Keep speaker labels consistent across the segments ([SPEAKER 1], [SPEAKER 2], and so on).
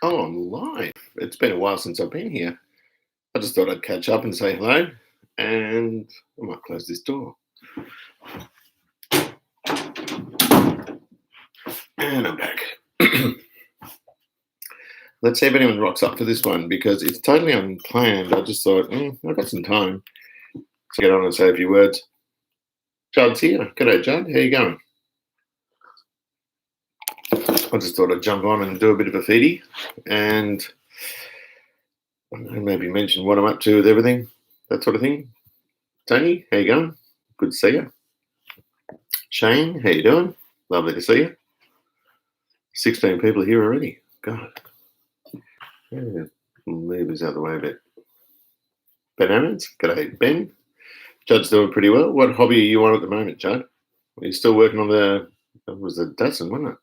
[SPEAKER 1] Oh, I'm live. It's been a while since I've been here. I just thought I'd catch up and say hello. And I might close this door. And I'm back. Let's see if anyone rocks up for this one because it's totally unplanned. I just thought, I've got some time to get on and say a few words. Judd's here. G'day, Judd. How you going? I just thought I'd jump on and do a bit of a feedie and maybe mention what I'm up to with everything, that sort of thing. Tony, how you going? Good to see you. Shane, how you doing? Lovely to see you. 16 people here already. God. Yeah, move this out of the way a bit. Ben Ammons, g'day, Ben. Judd's doing pretty well. What hobby are you on at the moment, Judd? Are you still working on that was the Datsun, wasn't it?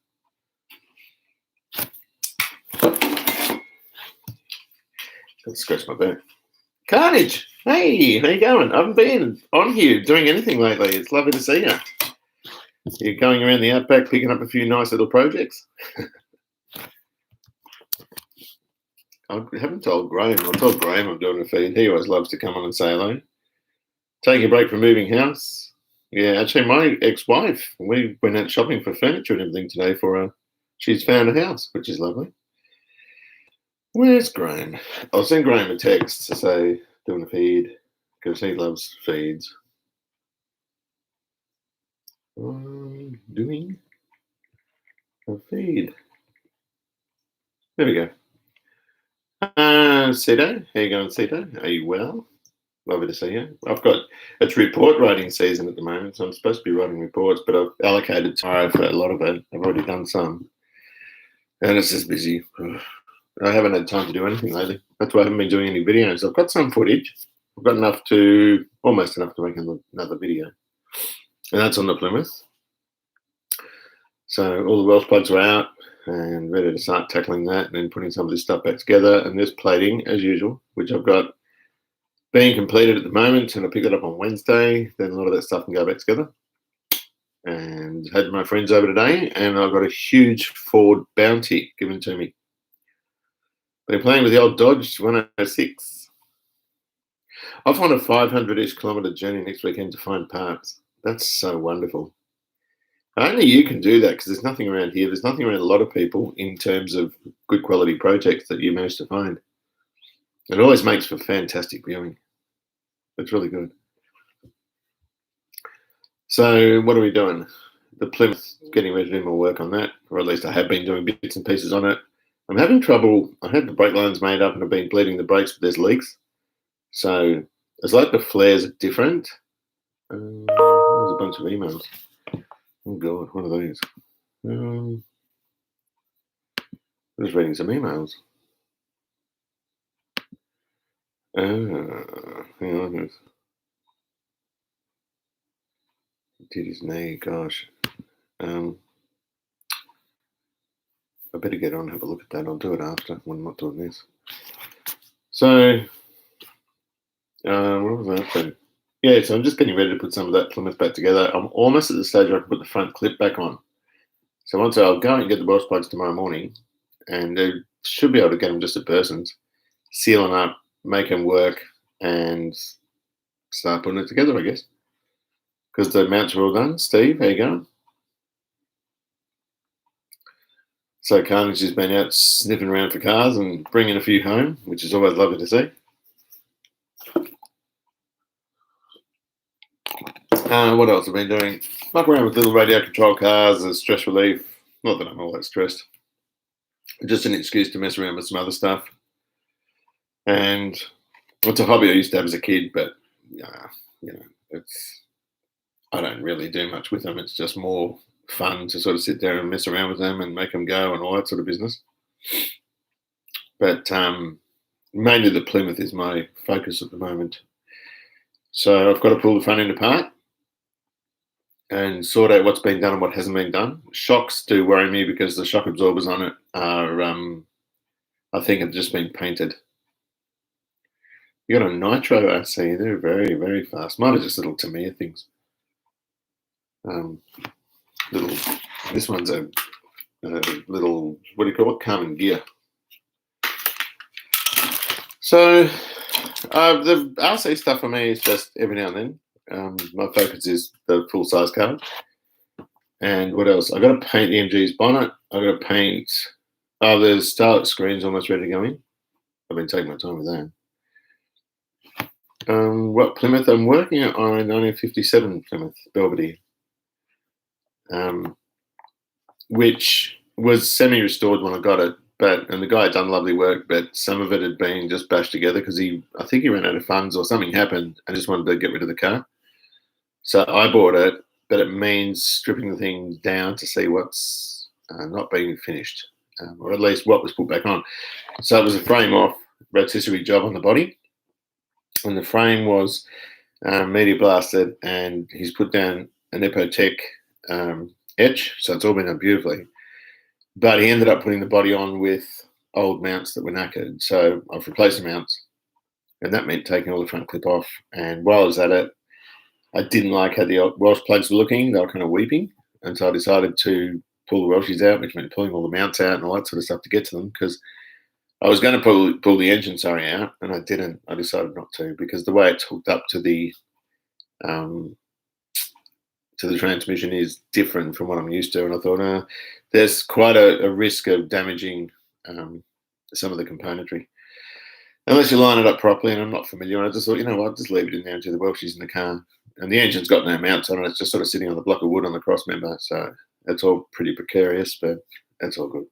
[SPEAKER 1] Let's scratch my back. Carnage, hey, how you going? I haven't been on here doing anything lately. It's lovely to see you. You're going around the outback picking up a few nice little projects. I haven't told Graham. I told Graham I'm doing a feed. He always loves to come on and say hello. Taking a break from moving house. Yeah, actually, my ex-wife, we went out shopping for furniture and everything today for her. She's found a house, which is lovely. Where's Graham? I'll send Graham a text to say doing a feed because he loves feeds. I'm doing a feed. There we go. Sito, how you going, Sito? Are you well? Lovely to see you. It's report writing season at the moment, so I'm supposed to be writing reports, but I've allocated tomorrow for a lot of it. I've already done some, and it's just busy. I haven't had time to do anything lately. That's why I haven't been doing any videos. I've got some footage. I've got almost enough to make another video, and that's on the Plymouth. So all the Welsh plugs are out and ready to start tackling that and then putting some of this stuff back together. And this plating, as usual, which I've got being completed at the moment, and I'll pick it up on Wednesday. Then a lot of that stuff can go back together. And had my friends over today, and I've got a huge Ford Bounty given to me. Been playing with the old Dodge 106. Off on a 500-ish kilometre journey next weekend to find parts. That's so wonderful. Only you can do that because there's nothing around here. There's nothing around a lot of people in terms of good quality projects that you manage to find. It always makes for fantastic viewing. It's really good. So what are we doing? The Plymouth, getting ready to do more work on that, or at least I have been doing bits and pieces on it. I'm having trouble. I had the brake lines made up and I've been bleeding the brakes, but there's leaks. So it's like the flares are different. There's a bunch of emails. Oh God, what are these? I'm just reading some emails. Hang on. Did his knee, gosh. I better get on and have a look at that. I'll do it after when I'm not doing this. So, what was that thing? Yeah, so I'm just getting ready to put some of that Plymouth back together. I'm almost at the stage where I can put the front clip back on. So I'll go and get the Welsh plugs tomorrow morning, and I should be able to get them just at Burson's, seal them up, make them work, and start putting it together, I guess. Because the mounts are all done. Steve, how you going? So Carnage has been out sniffing around for cars and bringing a few home, which is always lovely to see. What else have I been doing? Muck around with little radio control cars as stress relief. Not that I'm all that stressed. Just an excuse to mess around with some other stuff. And it's a hobby I used to have as a kid, but I don't really do much with them. It's just more fun to sort of sit there and mess around with them and make them go and all that sort of business. But mainly the Plymouth is my focus at the moment. So I've got to pull the front end apart and sort out what's been done and what hasn't been done. Shocks do worry me because the shock absorbers on it are, I think, have just been painted. You got a nitro, I see. They're very, very fast. Mine are just little Tamiya things. This one's a little, what do you call it? Common gear. So the RC stuff for me is just every now and then. My focus is the full size car. And what else? I got to paint the MG's bonnet. I got to paint. Oh, the starlet screen's almost ready to go in. I've been taking my time with that. What Plymouth? I'm working on a 1957 Plymouth Belvedere, which was semi-restored when I got it. And the guy had done lovely work, but some of it had been just bashed together because I think he ran out of funds or something happened and just wanted to get rid of the car. So I bought it, but it means stripping the thing down to see what's not being finished, or at least what was put back on. So it was a frame off rotisserie job on the body, and the frame was media blasted, and he's put down an Epotech etch, so it's all been done beautifully. But he ended up putting the body on with old mounts that were knackered. So I've replaced the mounts, and that meant taking all the front clip off. And while I was at it, I didn't like how the Welsh plugs were looking. They were kind of weeping. And so I decided to pull the Welshies out, which meant pulling all the mounts out and all that sort of stuff to get to them, because I was going to pull the engine, out, and I didn't. I decided not to, because the way it's hooked up to the transmission is different from what I'm used to. And I thought, there's quite a risk of damaging some of the componentry unless you line it up properly, and I'm not familiar. And I just thought, you know what, just leave it in there until the Welshies in the car. And the engine's got no mounts on it. It's just sort of sitting on the block of wood on the cross member. So it's all pretty precarious, but that's all good.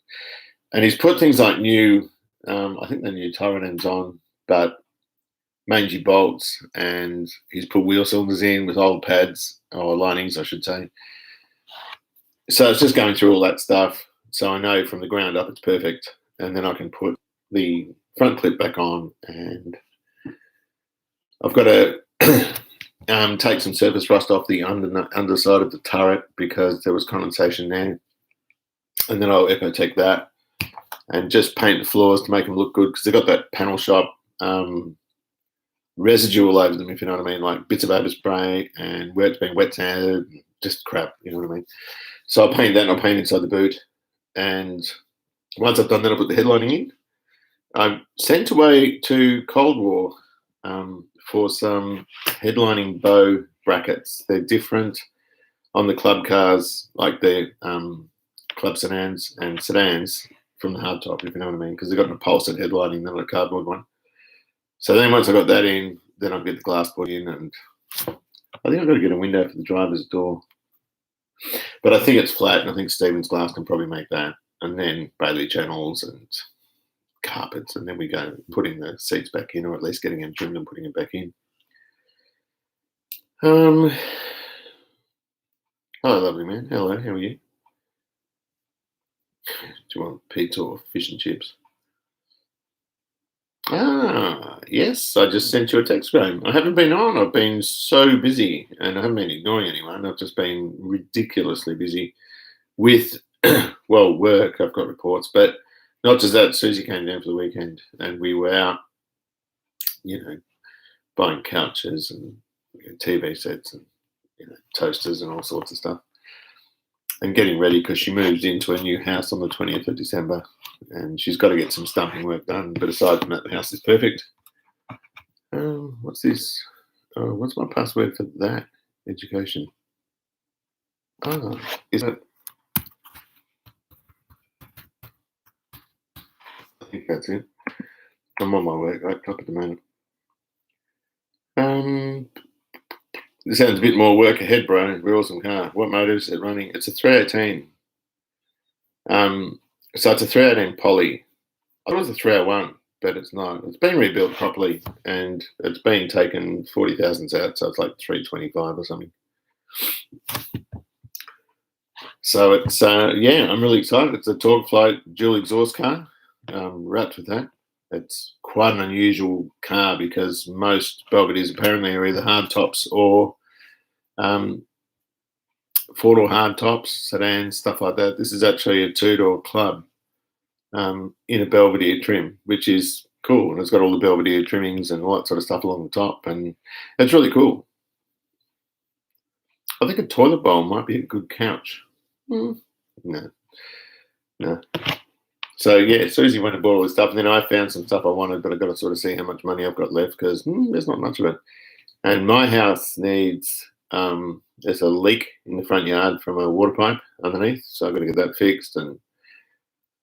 [SPEAKER 1] And he's put things like new, I think the new turret ends on, but mangy bolts, and he's put wheel cylinders in with old pads, or linings, I should say. So it's just going through all that stuff. So I know from the ground up it's perfect. And then I can put the front clip back on, and I've got to take some surface rust off the underside of the turret because there was condensation there. And then I'll Epotech that and just paint the floors to make them look good, because they've got that panel shop residue all over them, if you know what I mean, like bits of overspray and where it's been wet sanded, just crap, you know what I mean. So I'll paint that, and I'll paint inside the boot. And once I've done that, I'll put the headlining in. I'm sent away to Cold War for some headlining bow brackets. They're different on the club cars, like the club sedans and sedans, from the hardtop, if you know what I mean, because they've got an upholstered headlining, not a cardboard one. So then once I got that in, then I'll get the glass put in, and I think I've got to get a window for the driver's door. But I think it's flat, and I think Stevens Glass can probably make that. And then Bailey channels and carpets, and then we go putting the seats back in, or at least getting them trimmed and putting it back in. Hello, lovely man. Hello, how are you? Do you want pizza or fish and chips? Yes, I just sent you a text, Graham. I haven't been on. I've been so busy, and I haven't been ignoring anyone. I've just been ridiculously busy with, well, work. I've got reports, but not just that. Susie came down for the weekend, and we were out, buying couches and TV sets and toasters and all sorts of stuff, and getting ready because she moves into a new house on the 20th of December, and she's got to get some stumping work done. But aside from that, the house is perfect. What's this? What's my password for that? Education. Is it? I think that's it. I'm on my work laptop at the moment. This sounds a bit more work ahead, bro. We're awesome car. What motor is it running? It's a 318. So it's a 318 poly. I thought it was a 301, but it's not. It's been rebuilt properly, and it's been taken 40,000 out, so it's like 325 or something. So it's I'm really excited. It's a torque float dual exhaust car. Wrapped with that. It's quite an unusual car because most Belvederes apparently are either hard tops or four-door hard tops, sedans, stuff like that. This is actually a two-door club in a Belvedere trim, which is cool. And it's got all the Belvedere trimmings and all that sort of stuff along the top, and it's really cool. I think a toilet bowl might be a good couch. No. So yeah, Susie went and bought all this stuff, and then I found some stuff I wanted, but I've got to sort of see how much money I've got left because there's not much of it. And my house needs there's a leak in the front yard from a water pipe underneath, so I've got to get that fixed, and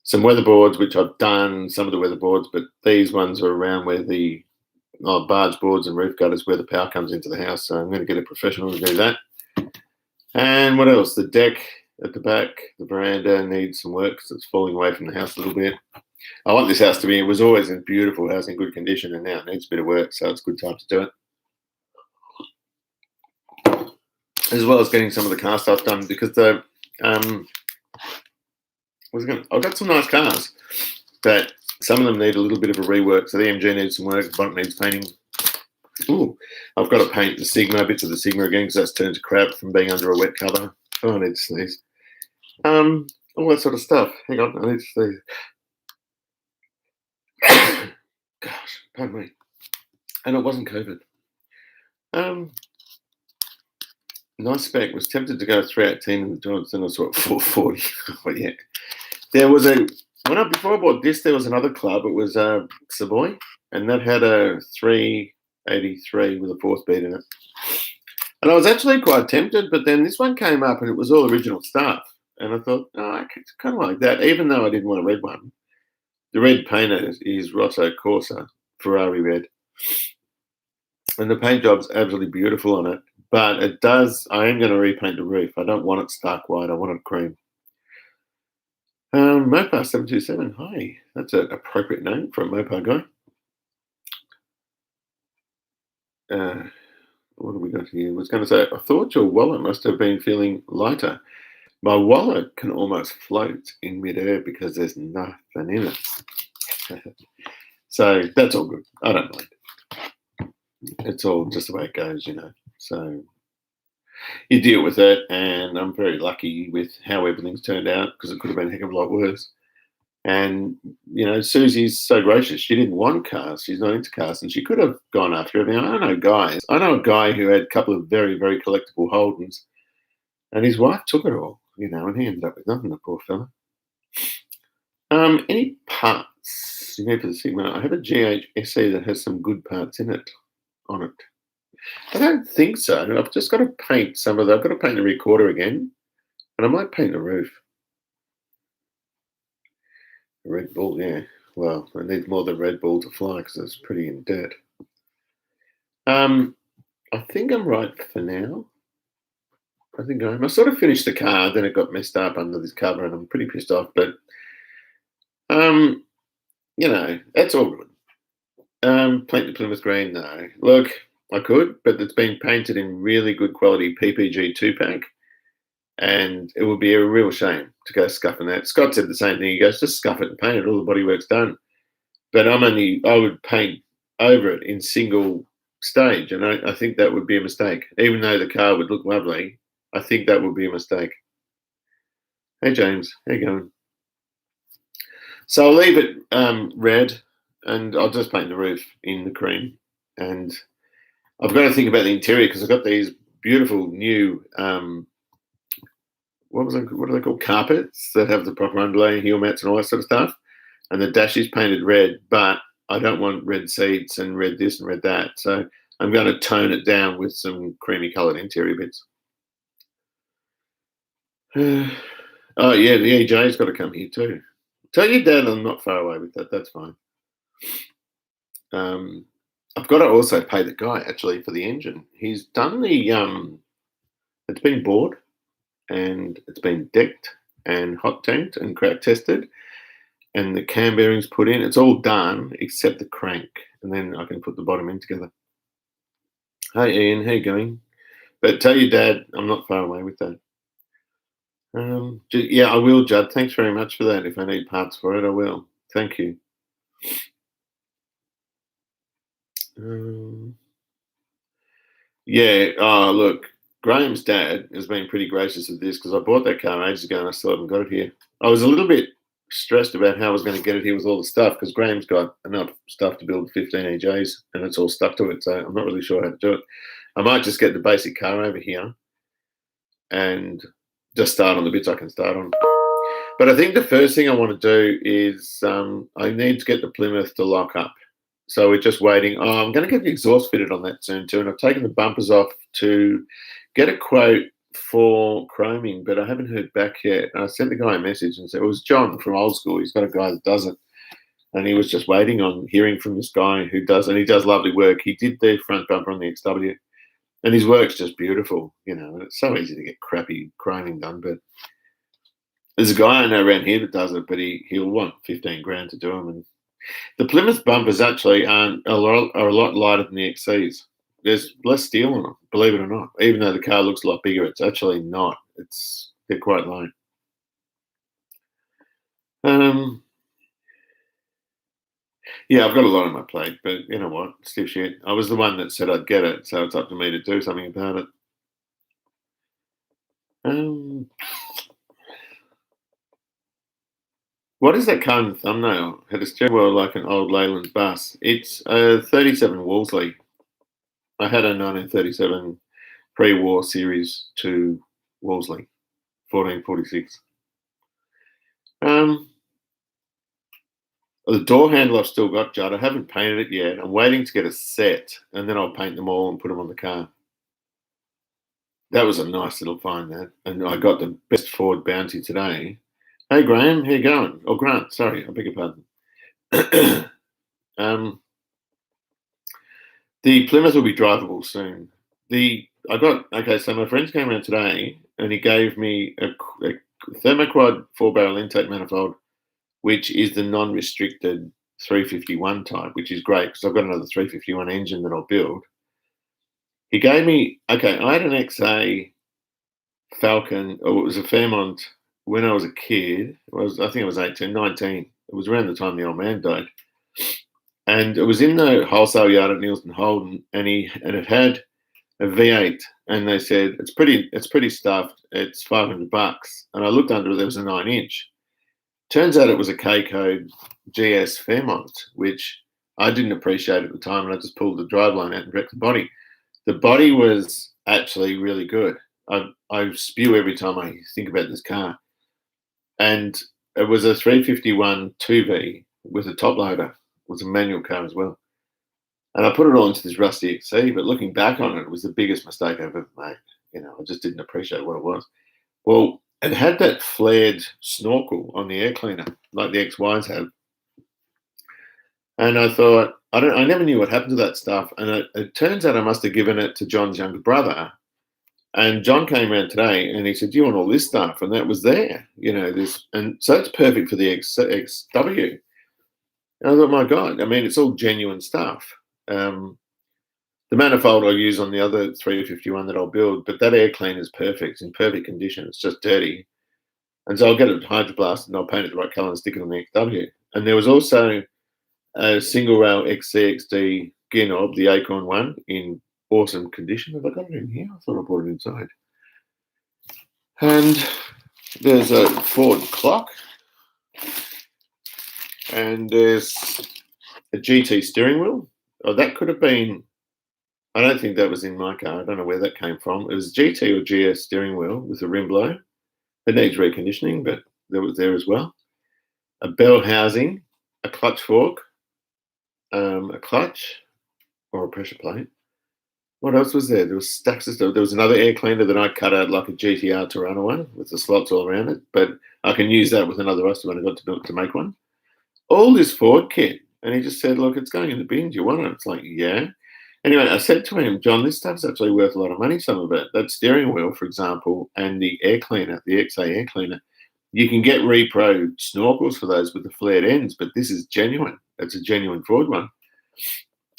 [SPEAKER 1] some weatherboards, which I've done some of the weatherboards, but these ones are around where the barge boards and roof gutters where the power comes into the house. So I'm going to get a professional to do that. And what else? The deck at the back, the veranda needs some work because it's falling away from the house a little bit. I want this house to be, it was always in beautiful house, in good condition, and now it needs a bit of work, so it's a good time to do it. As well as getting some of the car stuff done because I've got some nice cars, but some of them need a little bit of a rework. So the MG needs some work, the bonnet needs painting. Ooh, I've got to paint the Sigma, bits of the Sigma again because that's turned to crap from being under a wet cover. Oh, I need to sneeze. All that sort of stuff. Hang on, I need to sneeze. Gosh, pardon me. And it wasn't COVID. Nice spec. Was tempted to go 3 out of 10 in the Johns, then I saw it 440. But yeah, there was before I bought this, there was another club. It was Savoy, and that had a 383 with a 4-speed in it. And I was actually quite tempted, but then this one came up and it was all original stuff. And I thought, I kind of like that, even though I didn't want a red one. The red paint is Rosso Corsa, Ferrari red. And the paint job's absolutely beautiful on it. But it does, I am going to repaint the roof. I don't want it stark white. I want it cream. Mopar 727. Hi. That's an appropriate name for a Mopar guy. What have we got here? I was going to say, I thought your wallet must have been feeling lighter. My wallet can almost float in midair because there's nothing in it. So that's all good. I don't mind. It's all just the way it goes, So you deal with it, and I'm very lucky with how everything's turned out because it could have been a heck of a lot worse. And, Susie's so gracious. She didn't want cars. She's not into cars, and she could have gone after everything. I know guys. I know a guy who had a couple of very, very collectible Holdens, and his wife took it all, and he ended up with nothing, the poor fella. Any parts you need for the Sigma? I have a GH SE that has some good parts on it. I don't think so. I've just got to paint some of them. I've got to paint the recorder again, and I might paint the roof. The Red Bull, yeah. Well, I need more than Red Bull to fly because it's pretty in debt. I think I'm right for now. I think I sort of finished the car, then it got messed up under this cover, and I'm pretty pissed off. But, that's all good. Paint the Plymouth green, no. Look, I could, but it's been painted in really good quality PPG 2-pack, and it would be a real shame to go scuffing that. Scott said the same thing. He goes, just scuff it and paint it. All the bodywork's done. But I would paint over it in single stage, and I think that would be a mistake. Even though the car would look lovely, I think that would be a mistake. Hey, James. How you going? So I'll leave it red, and I'll just paint the roof in the cream. And I've got to think about the interior because I've got these beautiful new what are they called? Carpets that have the proper underlay, heel mats, and all that sort of stuff. And the dash is painted red, but I don't want red seats and red this and red that. So I'm going to tone it down with some creamy coloured interior bits. Oh yeah, the EJ's got to come here too. Tell your dad I'm not far away with that. That's fine. I've got to also pay the guy actually for the engine. He's done the it's been bored and it's been decked and hot tanked and crack tested, and the cam bearings put in. It's all done except the crank, and then I can put the bottom end together. Hey Ian, how you going? But tell your dad I'm not far away with that. Yeah, I will, Judd. Thanks very much for that. If I need parts for it, I will. Thank you. Yeah. Oh, look, Graham's dad has been pretty gracious with this because I bought that car ages ago and I still haven't got it here. I was a little bit stressed about how I was going to get it here with all the stuff because Graham's got enough stuff to build 15 EJs and it's all stuck to it. So I'm not really sure how to do it. I might just get the basic car over here and just start on the bits I can start on. But I think the first thing I want to do is I need to get the Plymouth to lock up. So we're just waiting. Oh, I'm going to get the exhaust fitted on that soon too. And I've taken the bumpers off to get a quote for chroming, but I haven't heard back yet. And I sent the guy a message and said, it was John from Old School. He's got a guy that does it. And he was just waiting on hearing from this guy who does, and he does lovely work. He did the front bumper on the XW, and his work's just beautiful, and it's so easy to get crappy chroming done. But there's a guy I know around here that does it, but he'll want 15 grand to do them. And the Plymouth bumpers actually are a lot lighter than the XCs. There's less steel on them, believe it or not. Even though the car looks a lot bigger, it's actually not. They're quite light. Yeah, I've got a lot on my plate, but you know what? Stiff shit. I was the one that said I'd get it, so it's up to me to do something about it. What is that car in the thumbnail? Had a steering wheel like an old Leyland bus. It's a 37 Wolseley. I had a 1937 pre-war Series 2 Wolseley, 1446. The door handle I've still got, Judd. I haven't painted it yet. I'm waiting to get a set, and then I'll paint them all and put them on the car. That was a nice little find, that. And I got the best Ford Bounty today. Hey, Graham, how you going? Oh, Grant, sorry, I beg your pardon. The Plymouth will be drivable soon. So my friends came around today, and he gave me a thermoquad 4-barrel intake manifold, which is the non-restricted 351 type, which is great because I've got another 351 engine that I'll build. He gave me, I had an XA Falcon, or it was a Fairmont when I was a kid. I think I was 18, 19. It was around the time the old man died. And it was in the wholesale yard at Nielsen Holden, and it had a V8, and they said, it's pretty stuffed, it's $500. And I looked under it, there was a 9-inch. Turns out it was a K-Code GS Fairmont, which I didn't appreciate at the time, and I just pulled the driveline out and wrecked the body. The body was actually really good. I spew every time I think about this car. And it was a 351 2V with a top loader. It was a manual car as well. And I put it all into this rusty XC, but looking back on it, it was the biggest mistake I've ever made. I just didn't appreciate what it was. Well, it had that flared snorkel on the air cleaner, like the XYs have. And I thought, I never knew what happened to that stuff. And it turns out I must have given it to John's younger brother. And John came around today and he said, do you want all this stuff? And that was there, and so it's perfect for the XW. And I thought, my God, it's all genuine stuff. The manifold I'll use on the other 351 that I'll build, but that air cleaner is perfect. It's in perfect condition. It's just dirty. And so I'll get it hydroblasted and I'll paint it the right colour and stick it on the XW. And there was also a single rail XCXD gear knob, the Acorn one, in awesome condition. Have I got it in here? I thought I brought it inside. And there's a Ford clock. And there's a GT steering wheel. Oh, that could have been, I don't think that was in my car. I don't know where that came from. It was GT or GS steering wheel with a rim blow. It needs reconditioning, but that was there as well. A bell housing, a clutch fork, a clutch or a pressure plate. What else was there? There was stacks of stuff. There was another air cleaner that I cut out like a GTR Toronto one with the slots all around it, but I can use that with another rusty when I got to make one. All this Ford kit. And he just said, look, it's going in the bin. Do you want it? It's like, yeah. Anyway, I said to him, John, this stuff's actually worth a lot of money, some of it. That steering wheel, for example, and the air cleaner, the XA air cleaner, you can get repro snorkels for those with the flared ends, but this is genuine. It's a genuine Ford one.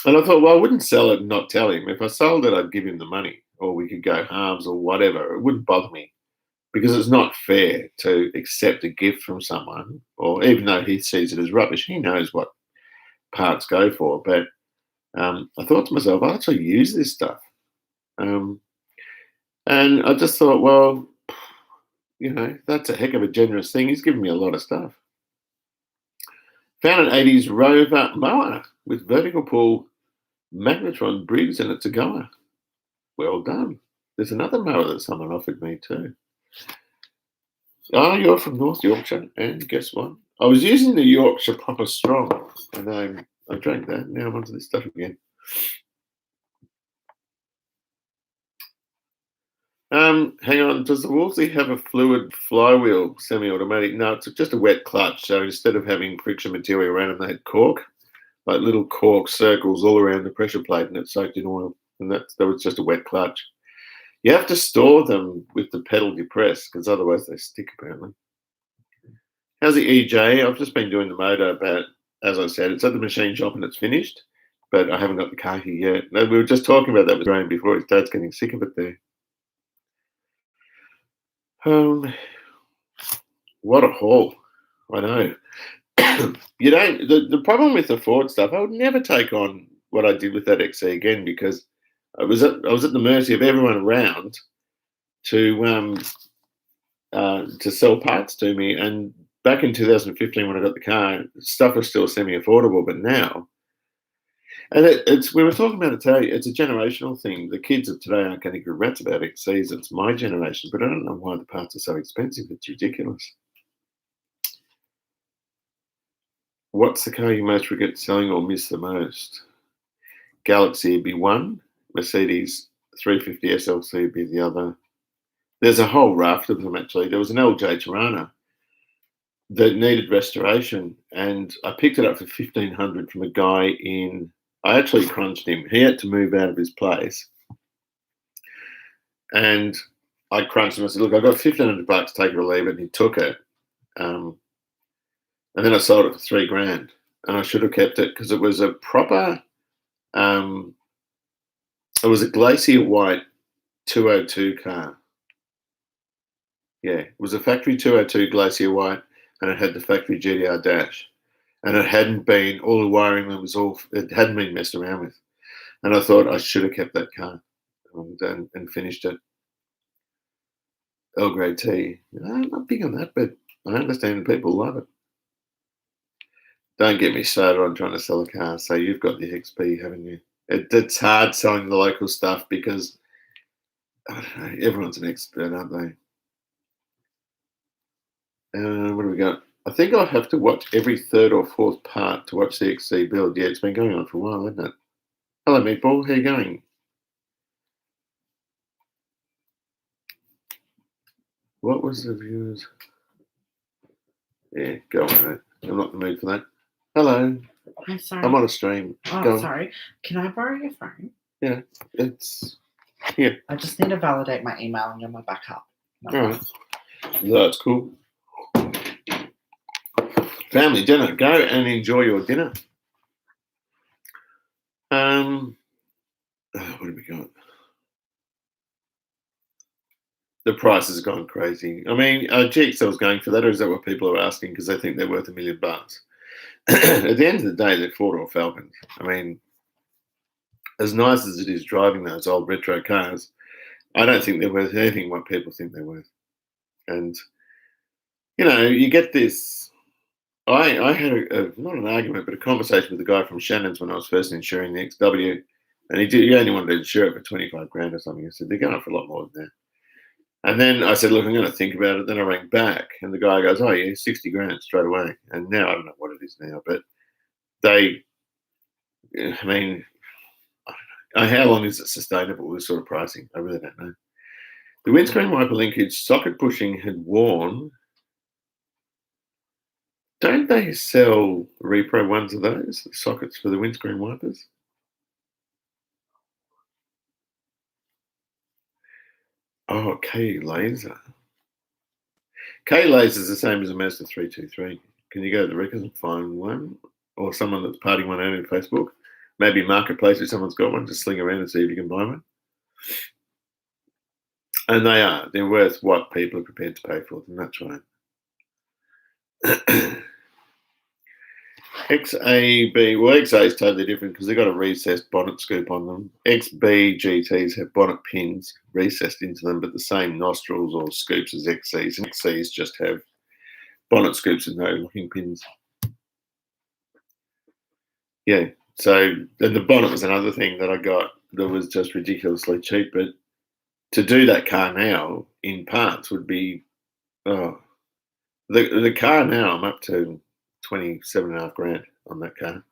[SPEAKER 1] And I thought, well, I wouldn't sell it and not tell him. If I sold it, I'd give him the money, or we could go halves or whatever. It wouldn't bother me because it's not fair to accept a gift from someone, or even though he sees it as rubbish, he knows what parts go for. But I thought to myself, I'll actually use this stuff. And I just thought, well, that's a heck of a generous thing. He's given me a lot of stuff. Found an 80s Rover mower with vertical pull magnetron briggs, and it's a goer. Well done. There's another mower that someone offered me too. Oh, you're from North Yorkshire, and guess what? I was using the Yorkshire Proper Strong, and I drank that. Now I'm onto this stuff again. Hang on. Does the Wolseley have a fluid flywheel semi-automatic? No, it's just a wet clutch. So instead of having friction material around them, they had cork, like little cork circles all around the pressure plate, and it's soaked in oil. And that was just a wet clutch. You have to store them with the pedal depressed because otherwise they stick, apparently. How's the EJ? I've just been doing the motor about, as I said, it's at the machine shop and it's finished, but I haven't got the car here yet. No, we were just talking about that with Graham before. His dad's getting sick of it there. What a haul. I know. You don't. The problem with the Ford stuff, I would never take on what I did with that XC again because I was at the mercy of everyone around to sell parts to me. And back in 2015 when I got the car, stuff was still semi-affordable, but now, and it's we were talking about it today. It's a generational thing. The kids of today aren't going to give rats about XCs. It's my generation, but I don't know why the parts are so expensive. It's ridiculous. What's the car you most regret selling or miss the most? Galaxy would be one. Mercedes 350 SLC would be the other. There's a whole raft of them, actually. There was an LJ Tirana that needed restoration, and I picked it up for 1,500 from a guy in. I actually crunched him. He had to move out of his place, and I crunched him. I said, "Look, I got 1,500 bucks. Take it or leave it." And he took it, and then I sold it for $3,000, and I should have kept it because it was a proper. It was a Glacier White 202 car. Yeah, it was a factory 202 Glacier White, and it had the factory GDR dash, and it hadn't been all the wiring. It hadn't been messed around with, and I thought I should have kept that car and finished it. Earl Grey tea. I'm not big on that, but I understand people love it. Don't get me started on trying to sell a car. So you've got the XP, haven't you? It's hard selling the local stuff because I don't know, everyone's an expert, aren't they? What do we got? I think I'll have to watch every third or fourth part to watch the XC build. Yeah, it's been going on for a while, hasn't it? Hello, Meatball. How you going? What was the views? Yeah, go on, mate. I'm not in the mood for that. Hello.
[SPEAKER 2] I'm sorry.
[SPEAKER 1] I'm on a stream.
[SPEAKER 2] Oh, sorry. Can I borrow your phone?
[SPEAKER 1] Yeah, it's here.
[SPEAKER 2] I just need to validate my email and you're my backup.
[SPEAKER 1] All right. That's cool. Family dinner. Go and enjoy your dinner. What have we got? The price has gone crazy. I mean, GXL's going for that, or is that what people are asking because they think they're worth $1 million? At the end of the day, they're four-door Falcons. I mean, as nice as it is driving those old retro cars, I don't think they're worth anything what people think they're worth. And, you get this. I had not an argument, but a conversation with a guy from Shannon's when I was first insuring the XW, and he only wanted to insure it for $25,000 or something. I said, they're going for a lot more than that. And then I said, look, I'm going to think about it. Then I rang back, and the guy goes, oh, yeah, $60,000 straight away. And now I don't know what it is now, but I mean, how long is it sustainable, this sort of pricing? I really don't know. The windscreen wiper linkage socket pushing had worn. Don't they sell repro ones of those, sockets for the windscreen wipers? Oh, K Laser. K Laser is the same as a Mazda 323. Can you go to the records and find one? Or someone that's parting one out on Facebook? Maybe Marketplace if someone's got one, just sling around and see if you can buy one. And they're worth what people are prepared to pay for them, that's right. XAB, well, XA is totally different because they've got a recessed bonnet scoop on them. XB GTs have bonnet pins recessed into them, but the same nostrils or scoops as XCs. And XCs just have bonnet scoops with no locking pins. Yeah, so then the bonnet was another thing that I got that was just ridiculously cheap. But to do that car now in parts would be, The car now, I'm up to 27.5 grand on that car.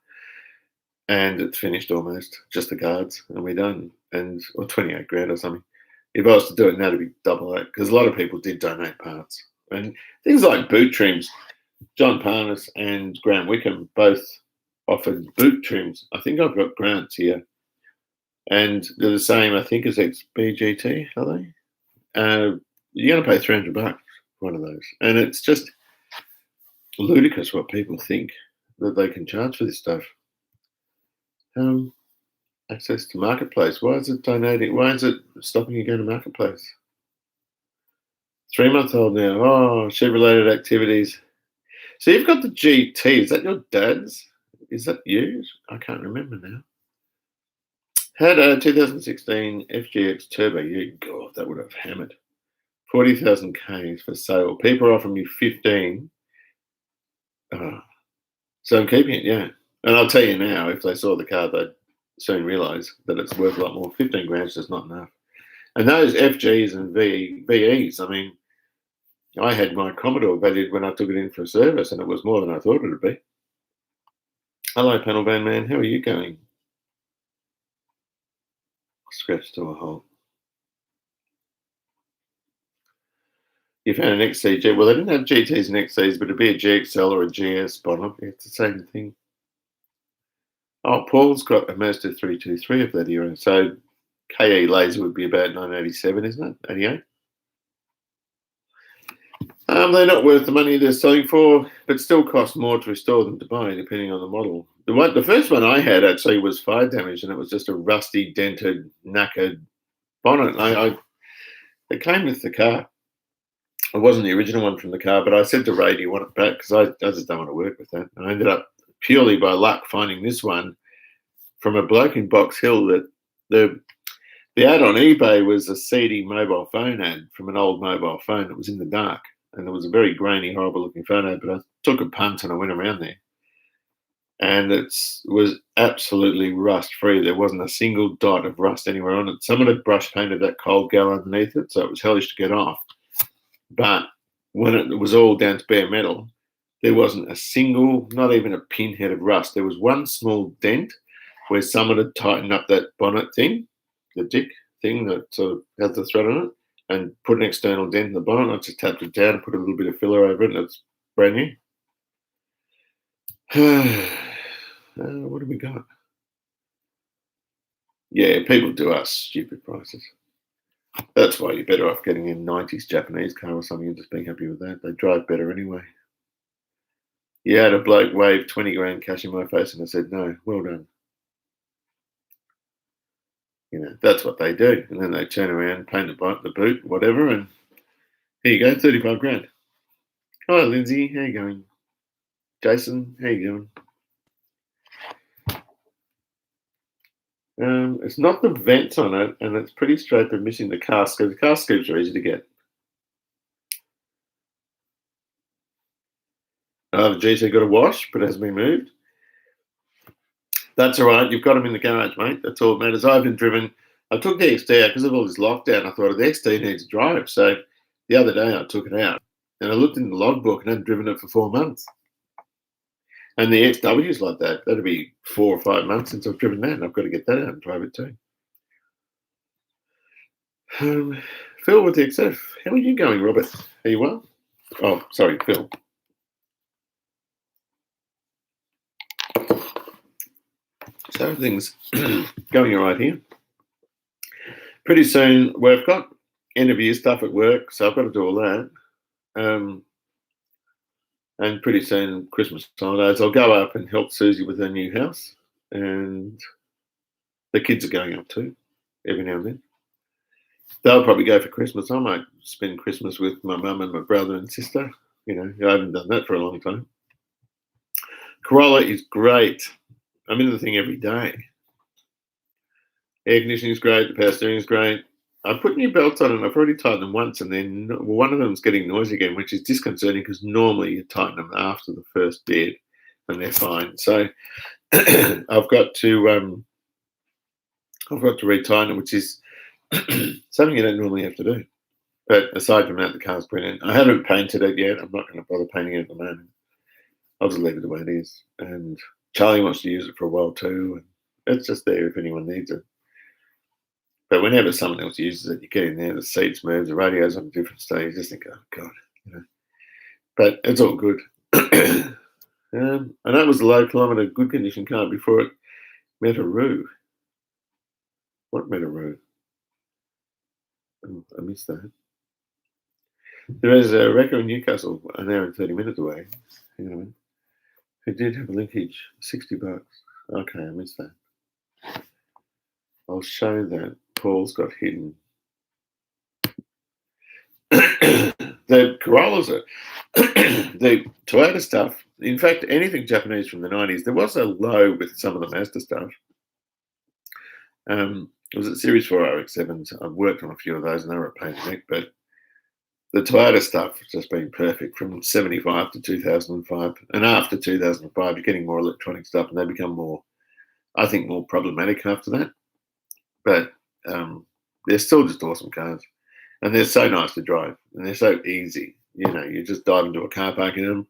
[SPEAKER 1] And it's finished almost, just the guards, and we're done. Or 28 grand or something. If I was to do it now, it'd be double that, because a lot of people did donate parts. And things like boot trims, John Parnas and Grant Wickham both offered boot trims. I think I've got Grant's here. And they're the same, I think, as XBGT, are they? You're going to pay $300 for one of those. And it's just ludicrous what people think that they can charge for this stuff. Access to Marketplace. Why is it donating? Why is it stopping you going to Marketplace? 3-month-old now. Oh, sheep-related activities. So you've got the GT. Is that your dad's? Is that you? I can't remember now. Had a 2016 FGX Turbo. God, that would have hammered. 40,000 Ks for sale. People are offering me 15. So I'm keeping it, yeah. And I'll tell you now, if they saw the car, they'd soon realise that it's worth a lot more. 15 grand's just not enough. And those FGs and VEs, I mean, I had my Commodore valued when I took it in for a service, and it was more than I thought it would be. Hello, panel van man. How are you going? Scratch to a halt. You found an XCG. Well, they didn't have GTs and XCs, but it'd be a GXL or a GS bottom. It's the same thing. Oh, Paul's got a Mazda 323 of that era. So KE laser would be about 987, isn't it? 88. They're not worth the money they're selling for, but still cost more to restore than to buy, depending on the model. The first one I had actually was fire damage, and it was just a rusty, dented, knackered bonnet. It came with the car. It wasn't the original one from the car, but I said to Ray, do you want it back? Because I just don't want to work with that. And I ended up, purely by luck, finding this one from a bloke in Box Hill. That the ad on eBay was a seedy mobile phone ad from an old mobile phone that was in the dark. And it was a very grainy, horrible-looking phone ad, but I took a punt and I went around there. And it was absolutely rust-free. There wasn't a single dot of rust anywhere on it. Someone had brush painted that cold gal underneath it, so it was hellish to get off. But when it was all down to bare metal, there wasn't a single, not even a pinhead of rust. There was one small dent where someone had tightened up that bonnet thing, the dick thing that sort of has the thread on it, and put an external dent in the bonnet. I just tapped it down and put a little bit of filler over it, and it's brand new. What have we got? Yeah, people do ask stupid prices. That's why you're better off getting a 90s Japanese car or something and just being happy with that. They drive better anyway. You had a bloke wave 20 grand cash in my face, and I said, no, well done. You know, that's what they do. And then they turn around, paint the boot, whatever, and here you go, 35 grand. Hi, Lindsay, how you going? Jason, how you doing? It's not the vents on it, and it's pretty straight. They're missing the car scoops. The car scoops are easy to get. The GT got a wash, but hasn't been moved. That's all right. You've got them in the garage, mate. That's all that matters. I haven't driven. I took the XD out because of all this lockdown. I thought the XD needs to drive. So the other day I took it out, and I looked in the logbook and hadn't driven it for 4 months. And the XW is like that. That'll be 4 or 5 months since I've driven that, and I've got to get that out and drive it too. Phil with the XF. How are you going, Robert? Are you well? Oh, sorry, Phil. So everything's going all right here. Pretty soon, we've got interview stuff at work, so I've got to do all that. And pretty soon, Christmas holidays, I'll go up and help Susie with her new house. And the kids are going up too, every now and then. They'll probably go for Christmas. I might spend Christmas with my mum and my brother and sister. You know, I haven't done that for a long time. Corolla is great. I'm in the thing every day. Air conditioning is great. The power steering is great. I put new belts on and I've already tightened them once, and then one of them's getting noisy again, which is disconcerting because normally you tighten them after the first bit and they're fine. So I've got to retighten it, which is something you don't normally have to do. But aside from that, the car's brilliant. I haven't painted it yet. I'm not going to bother painting it at the moment. I'll just leave it the way it is. And Charlie wants to use it for a while too. And it's just there if anyone needs it. But whenever someone else uses it, you get in there, the seats move, the radio's on a different stage. You just think, oh, God. You know. But it's all good. I know it was a low kilometre, good condition car before it met a roo. What met a roo? Oh, I missed that. There is a wrecker in Newcastle, an hour and 30 minutes away. Hang on a minute. Who did have a linkage? $60. Okay, I missed that. I'll show that. Paul's got hidden. The Corollas are the Toyota stuff. In fact, anything Japanese from the 90s. There was a low with some of the Mazda stuff. It was at Series 4 RX-7s. I've worked on a few of those and they were a pain in the neck, but the Toyota stuff has just been perfect from 75 to 2005. And after 2005, you're getting more electronic stuff and they become more, I think, more problematic after that. But they're still just awesome cars. And they're so nice to drive and they're so easy. You know, you just dive into a car park in them.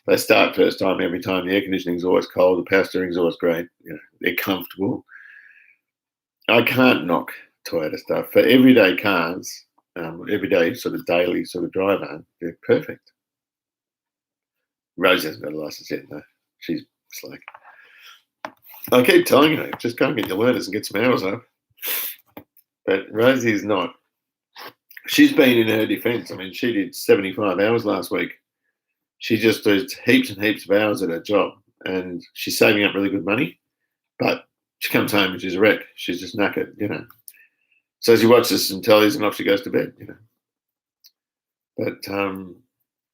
[SPEAKER 1] They start first time every time. The air conditioning's always cold. The power steering's always great. You know, they're comfortable. I can't knock Toyota stuff. For everyday cars, everyday sort of daily sort of driver, they're perfect. Rose hasn't got a license yet, though. She's like, I keep telling her, just go and get your learners and get some hours up. But Rosie's not. She's been in her defence. I mean, she did 75 hours last week. She just does heaps and heaps of hours at her job, and she's saving up really good money. But she comes home and she's a wreck. She's just knackered, you know. So she watches some tellies and off she goes to bed, you know. But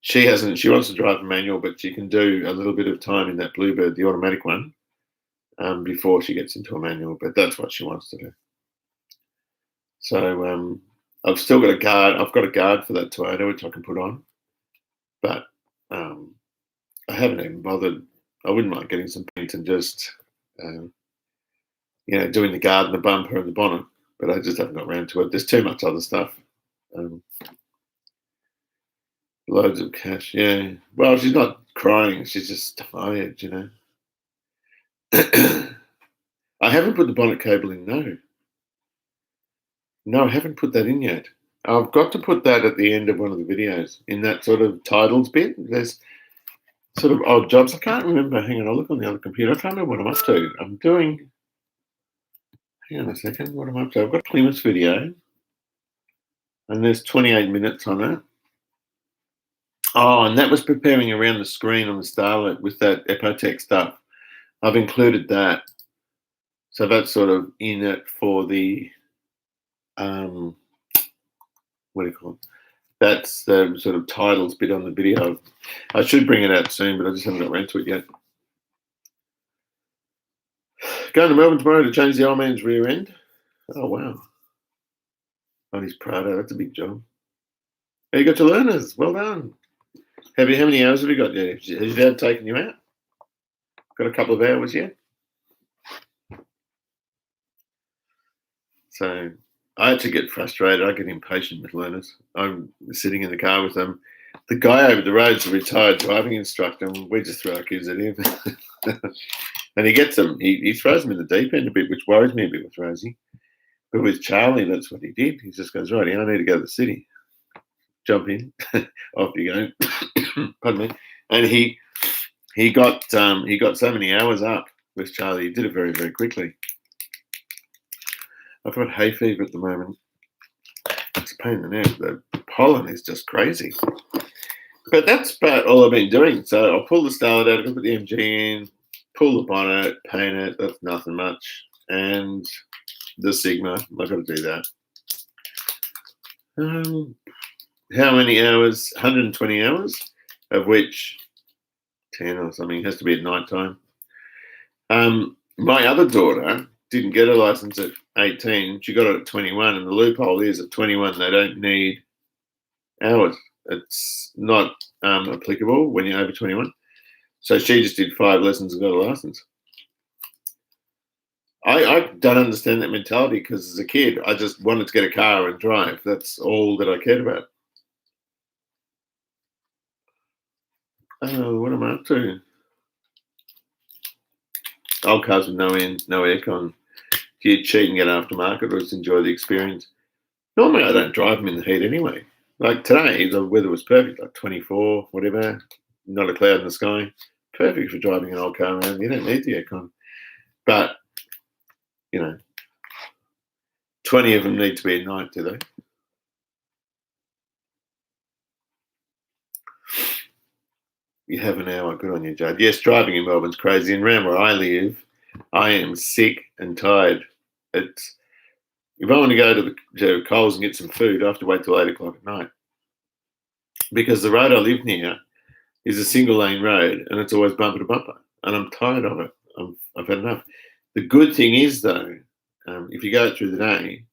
[SPEAKER 1] she hasn't. She wants to drive a manual, but she can do a little bit of time in that Bluebird, the automatic one, before she gets into a manual. But that's what she wants to do. So I've still got a guard. I've got a guard for that Toyota, which I can put on. But I haven't even bothered. I wouldn't mind getting some paint and just, you know, doing the guard and the bumper and the bonnet. But I just haven't got around to it. There's too much other stuff. Loads of cash, yeah. Well, she's not crying. She's just tired, you know. I haven't put the bonnet cable in, no. No, I haven't put that in yet. I've got to put that at the end of one of the videos in that sort of titles bit. There's sort of odd jobs. I can't remember. Hang on, I'll look on the other computer. I can't remember what I'm up to. I'm doing, hang on a second, what am I up to? I've got Plymouth video and there's 28 minutes on it. Oh, and that was preparing around the screen on the Starlet with that Epotech stuff. I've included that. So that's sort of in it for the, what do you call it? That's the sort of titles bit on the video. I should bring it out soon, but I just haven't got around to it yet. Going to Melbourne tomorrow to change the old man's rear end. Oh, wow. On his Prado, that's a big job. Hey, you got your learners. Well done. How many hours have you got there? Has your dad taken you out? Got a couple of hours yet? So I actually get frustrated. I get impatient with learners. I'm sitting in the car with them. The guy over the road's a retired driving instructor, and we just throw our kids at him. And he gets them. He throws them in the deep end a bit, which worries me a bit with Rosie. But with Charlie, that's what he did. He just goes, right, I need to go to the city. Jump in, off you go. Pardon me. And he got so many hours up with Charlie. He did it very, very quickly. I've got hay fever at the moment. It's a pain in the neck. The pollen is just crazy. But that's about all I've been doing. So I'll pull the Starlet out, I'll put the MG in, pull the bonnet, paint it. That's nothing much. And the Sigma, I've got to do that. How many hours? 120 hours, of which 10 or something has to be at night time. My other daughter didn't get a license at 18. She got it at 21, and the loophole is at 21 they don't need hours. It's not applicable when you're over 21. So she just did 5 lessons and got a license. I don't understand that mentality because as a kid, I just wanted to get a car and drive. That's all that I cared about. Oh, what am I up to? Old cars with no aircon. Do you cheat and get aftermarket or just enjoy the experience? Normally, I don't drive them in the heat anyway. Like today, the weather was perfect, like 24, whatever, not a cloud in the sky. Perfect for driving an old car around. You don't need the aircon. But, 20 of them need to be at night, do they? You have an hour. Good on you, Judd. Yes, driving in Melbourne's crazy. And around where I live, I am sick and tired. It's If I want to go to Coles and get some food, I have to wait till 8 o'clock at night because the road I live near is a single lane road and it's always bumper to bumper, and I'm tired of it. I've had enough. The good thing is though, if you go out through the day,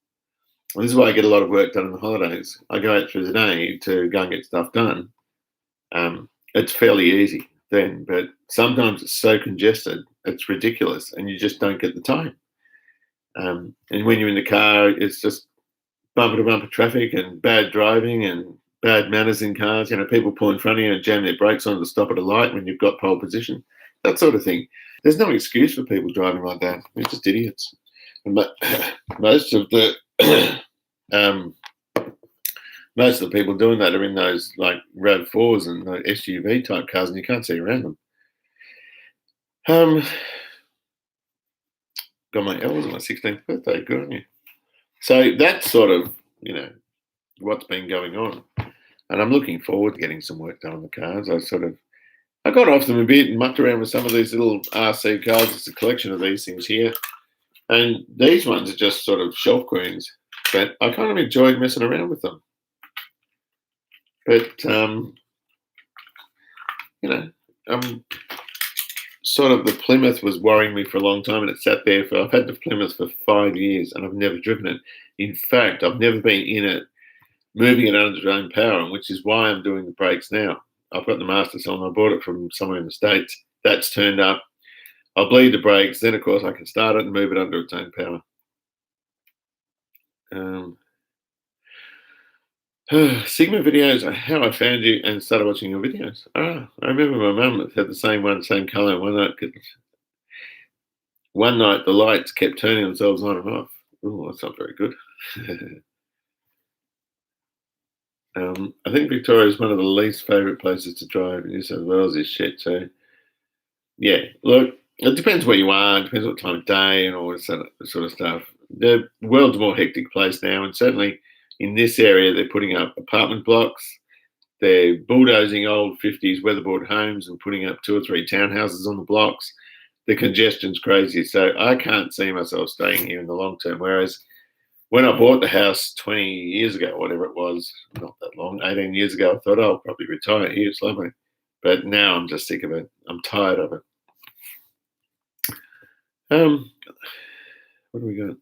[SPEAKER 1] and this is why I get a lot of work done in the holidays. I go out through the day to go and get stuff done. It's fairly easy then, but sometimes it's so congested, it's ridiculous, and you just don't get the time. And when you're in the car, it's just bumper to bumper traffic and bad driving and bad manners in cars. People pull in front of you and jam their brakes on to stop at a light when you've got pole position, that sort of thing. There's no excuse for people driving like that. They're just idiots. And most of the most of the people doing that are in those like RAV4s and SUV type cars, and you can't see around them. Got my L's on my 16th birthday. Good on you. So that's sort of, what's been going on. And I'm looking forward to getting some work done on the cars. I got off them a bit and mucked around with some of these little RC cars. It's a collection of these things here. And these ones are just sort of shelf queens. But I kind of enjoyed messing around with them. But, sort of the Plymouth was worrying me for a long time, and it sat there I've had the Plymouth for 5 years and I've never driven it. In fact, I've never been in it, moving it under its own power, which is why I'm doing the brakes now. I've got the master cylinder. I bought it from somewhere in the States. That's turned up. I'll bleed the brakes. Then, of course, I can start it and move it under its own power. Sigma videos are how I found you and started watching your videos. I remember my mum had the same one, same colour. One night the lights kept turning themselves on and off. Oh, that's not very good. I think Victoria is one of the least favourite places to drive. New South Wales is shit too. Yeah, look, it depends where you are. It depends what time of day and all this sort of stuff. The world's a more hectic place now, and certainly in this area, they're putting up apartment blocks. They're bulldozing old 50s weatherboard homes and putting up 2 or 3 townhouses on the blocks. The congestion's crazy. So I can't see myself staying here in the long term. Whereas when I bought the house 20 years ago, whatever it was, not that long, 18 years ago, I thought, I'll probably retire here. It's lovely. But now I'm just sick of it. I'm tired of it. What do we got?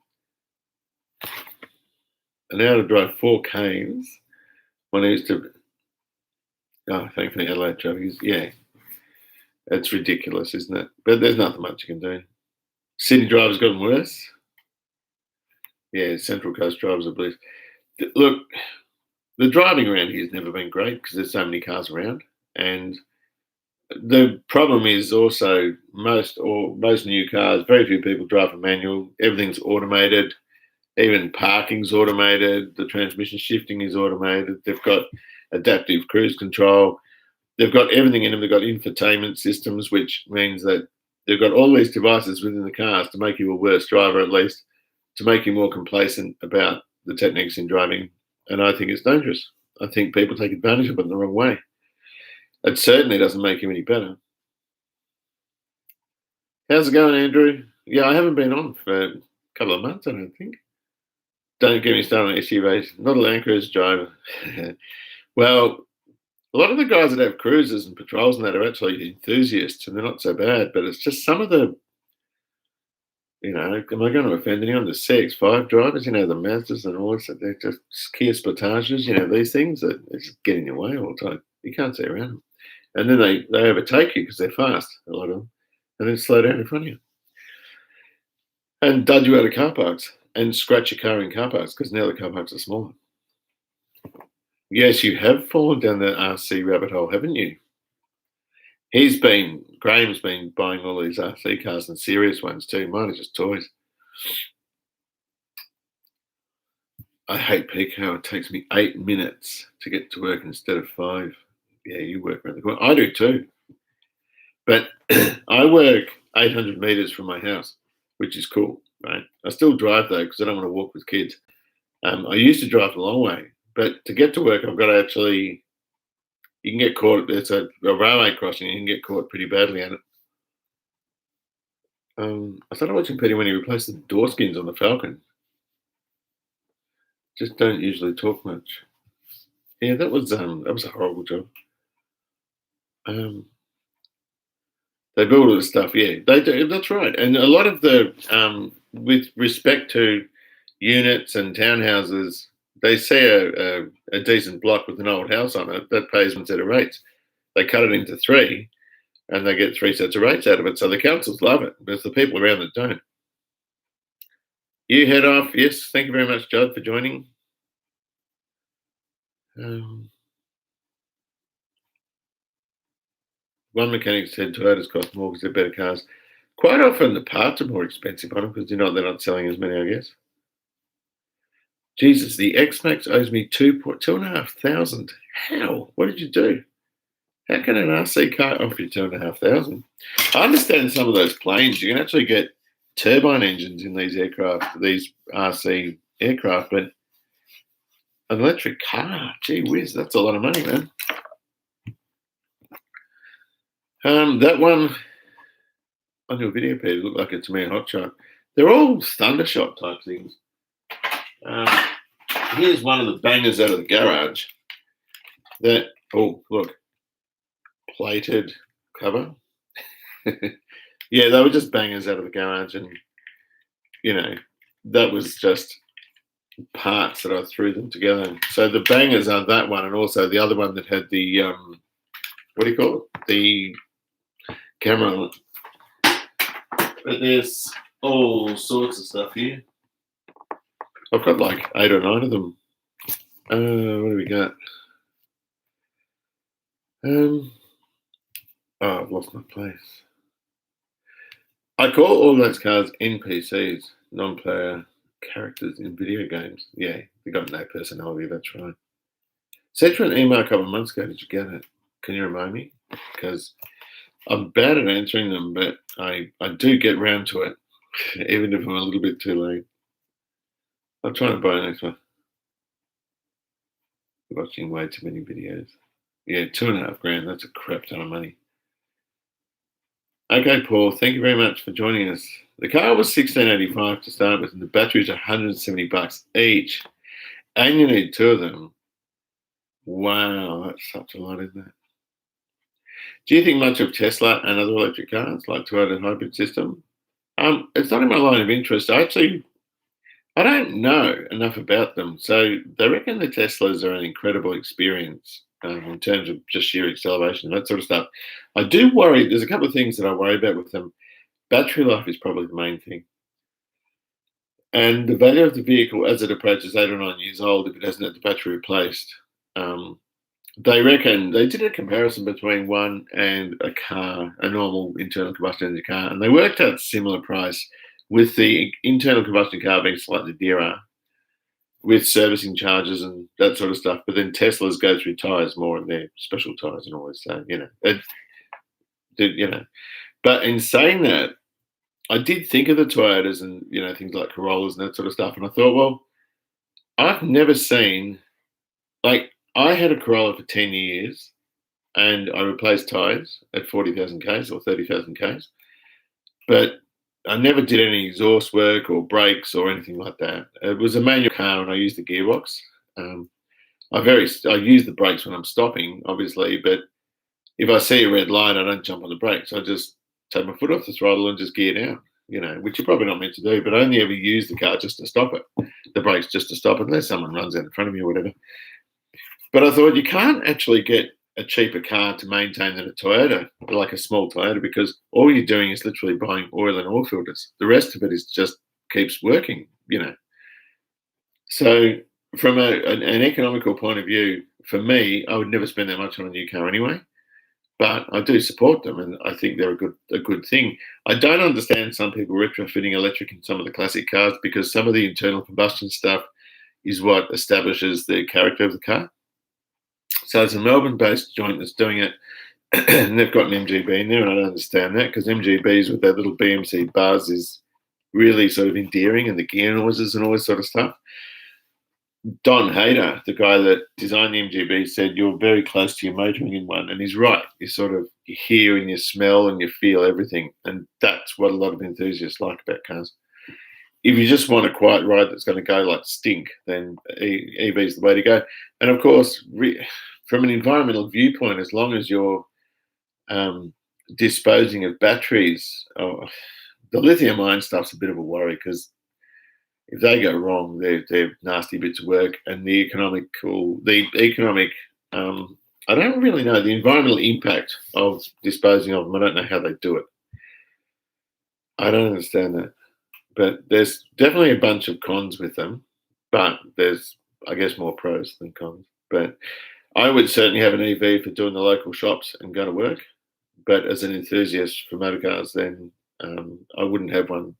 [SPEAKER 1] An hour to drive 4 Ks. One used to. Oh, thankfully Adelaide traffic is, yeah. It's ridiculous, isn't it? But there's nothing much you can do. Sydney drivers gotten worse. Yeah, Central Coast drivers are bliss. Look, the driving around here has never been great because there's so many cars around. And the problem is also most new cars, very few people drive a manual. Everything's automated. Even parking's automated. The transmission shifting is automated. They've got adaptive cruise control. They've got everything in them. They've got infotainment systems, which means that they've got all these devices within the cars to make you a worse driver, at least, to make you more complacent about the techniques in driving. And I think it's dangerous. I think people take advantage of it in the wrong way. It certainly doesn't make you any better. How's it going, Andrew? Yeah, I haven't been on for a couple of months, I don't think. Don't get me started on SUVs. Not a Land Cruiser driver. Well, a lot of the guys that have cruisers and patrols and that are actually enthusiasts, and they're not so bad. But it's just some of the, am I going to offend anyone? The CX-5 drivers, the Mazdas and all this, they're just Kia Sportages, these things that they just get in your way all the time. You can't see around them. And then they overtake you because they're fast, a lot of them, and then slow down in front of you. and dud you out of car parks and scratch your car in car parks because now the car parks are smaller. Yes, you have fallen down the RC rabbit hole, haven't you? Graham's been buying all these RC cars and serious ones too. Mine are just toys. I hate peak hour. It takes me 8 minutes to get to work instead of 5. Yeah, you work around the corner. I do too. But I work 800 meters from my house, which is cool, right? I still drive though because I don't want to walk with kids. I used to drive a long way, but to get to work, I've got to actually. You can get caught. It's a railway crossing. You can get caught pretty badly at it. I started watching Peter when he replaced the door skins on the Falcon. Just don't usually talk much. Yeah, that was a horrible job. They build all this stuff. Yeah, they do. That's right. And a lot of the with respect to units and townhouses, they see a decent block with an old house on it that pays one set of rates. They cut it into 3, and they get 3 sets of rates out of it. So the councils love it, but it's the people around that don't. You head off. Yes, thank you very much, Judd, for joining. One mechanic said Toyotas cost more because they're better cars. Quite often the parts are more expensive on them because they're not selling as many, I guess. Jesus, the X-Max owes me 2,500. How? What did you do? How can an RC car offer you 2,500? I understand some of those planes. You can actually get turbine engines in these aircraft, these RC aircraft, but an electric car, gee whiz, that's a lot of money, man. That one on your video page looked like it's a mere hotshot. They're all thundershot type things. Here's one of the bangers out of the garage. Oh, look, plated cover. Yeah, they were just bangers out of the garage, and that was just parts that I threw them together. So the bangers are that one, and also the other one that had the what do you call it? The camera on it. But there's all sorts of stuff here. I've got like 8 or 9 of them. What do we got? Oh, I've lost my place. I call all those cars NPCs, non-player characters in video games. Yeah, they got no personality, that's right. Sent you an email a couple of months ago. Did you get it? Can you remind me? Because I'm bad at answering them, but I do get round to it, even if I'm a little bit too late. I'll try and buy the next one. Watching way too many videos. Yeah, $2,500. That's a crap ton of money. Okay, Paul, thank you very much for joining us. The car was $1,685 to start with, and the batteries are $170 each. And you need 2 of them. Wow, that's such a lot, isn't it? Do you think much of Tesla and other electric cars like Toyota hybrid system? It's not in my line of interest. I don't know enough about them. So they reckon the Teslas are an incredible experience in terms of just sheer acceleration and that sort of stuff. I do worry, there's a couple of things that I worry about with them. Battery life is probably the main thing. And the value of the vehicle as it approaches 8 or 9 years old, if it hasn't had the battery replaced, they reckon they did a comparison between one and a car, a normal internal combustion engine car, and they worked out similar price with the internal combustion car being slightly dearer with servicing charges and that sort of stuff. But then Teslas go through tyres more and they're special tyres and all this. So, But in saying that, I did think of the Toyotas and, things like Corollas and that sort of stuff. And I thought, well, I've never seen, I had a Corolla for 10 years and I replaced tyres at 40,000 Ks or 30,000 Ks. But I never did any exhaust work or brakes or anything like that. It was a manual car and I used the gearbox. I use the brakes when I'm stopping, obviously, but if I see a red light, I don't jump on the brakes. I just take my foot off the throttle and just gear down, which you're probably not meant to do, but I only ever use the car just to stop it, the brakes just to stop it, unless someone runs out in front of me or whatever. But I thought you can't actually get a cheaper car to maintain than a Toyota, like a small Toyota, because all you're doing is literally buying oil and oil filters. The rest of it is just keeps working, So from an economical point of view, for me, I would never spend that much on a new car anyway. But I do support them, and I think they're a good thing. I don't understand some people retrofitting electric in some of the classic cars because some of the internal combustion stuff is what establishes the character of the car. So it's a Melbourne-based joint that's doing it, and they've got an MGB in there, and I don't understand that because MGBs with their little BMC bars is really sort of endearing, and the gear noises and all this sort of stuff. Don Hayter, the guy that designed the MGB, said you're very close to your motoring in one, and he's right. You hear and you smell and you feel everything, and that's what a lot of enthusiasts like about cars. If you just want a quiet ride that's going to go like stink, then EV is the way to go. And of course, from an environmental viewpoint, as long as you're disposing of batteries, the lithium-ion stuff's a bit of a worry because if they go wrong, they're nasty bits of work. And the economic, I don't really know the environmental impact of disposing of them. I don't know how they do it. I don't understand that. But there's definitely a bunch of cons with them. But there's, I guess, more pros than cons. But I would certainly have an EV for doing the local shops and go to work. But as an enthusiast for motor cars, then I wouldn't have one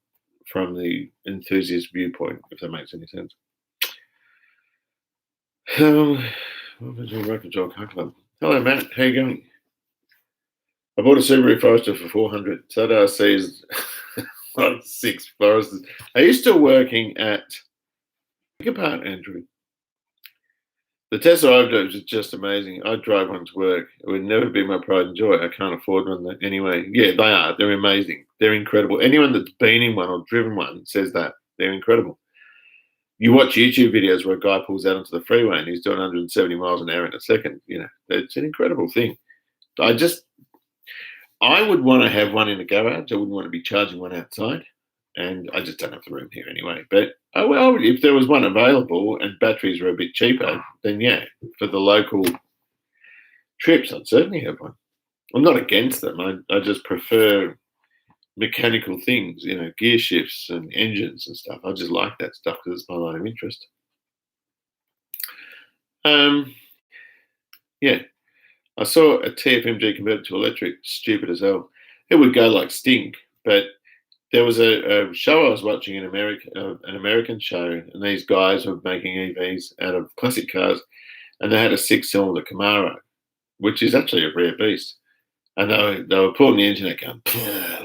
[SPEAKER 1] from the enthusiast viewpoint, if that makes any sense. Hello, Matt. How you going? I bought a Subaru Forester for $400. So RC's like 6 Foresters. Are you still working at? Pick apart, Andrew. The Tesla I've driven is just amazing. I drive one to work. It would never be my pride and joy. I can't afford one anyway. Yeah, they are. They're amazing. They're incredible. Anyone that's been in one or driven one says that. They're incredible. You watch YouTube videos where a guy pulls out onto the freeway and he's doing 170 miles an hour in a second. It's an incredible thing. I would want to have one in a garage. I wouldn't want to be charging one outside. And I just don't have the room here anyway. But if there was one available and batteries were a bit cheaper, then yeah, for the local trips, I'd certainly have one. I'm not against them. I just prefer mechanical things, gear shifts and engines and stuff. I just like that stuff because it's my line of interest. Yeah, I saw a TFMG converted to electric, stupid as hell. It would go like stink, but there was a show I was watching in America, an American show, and these guys were making EVs out of classic cars, and they had a 6-cylinder Camaro, which is actually a rare beast. And they were pulling the engine out going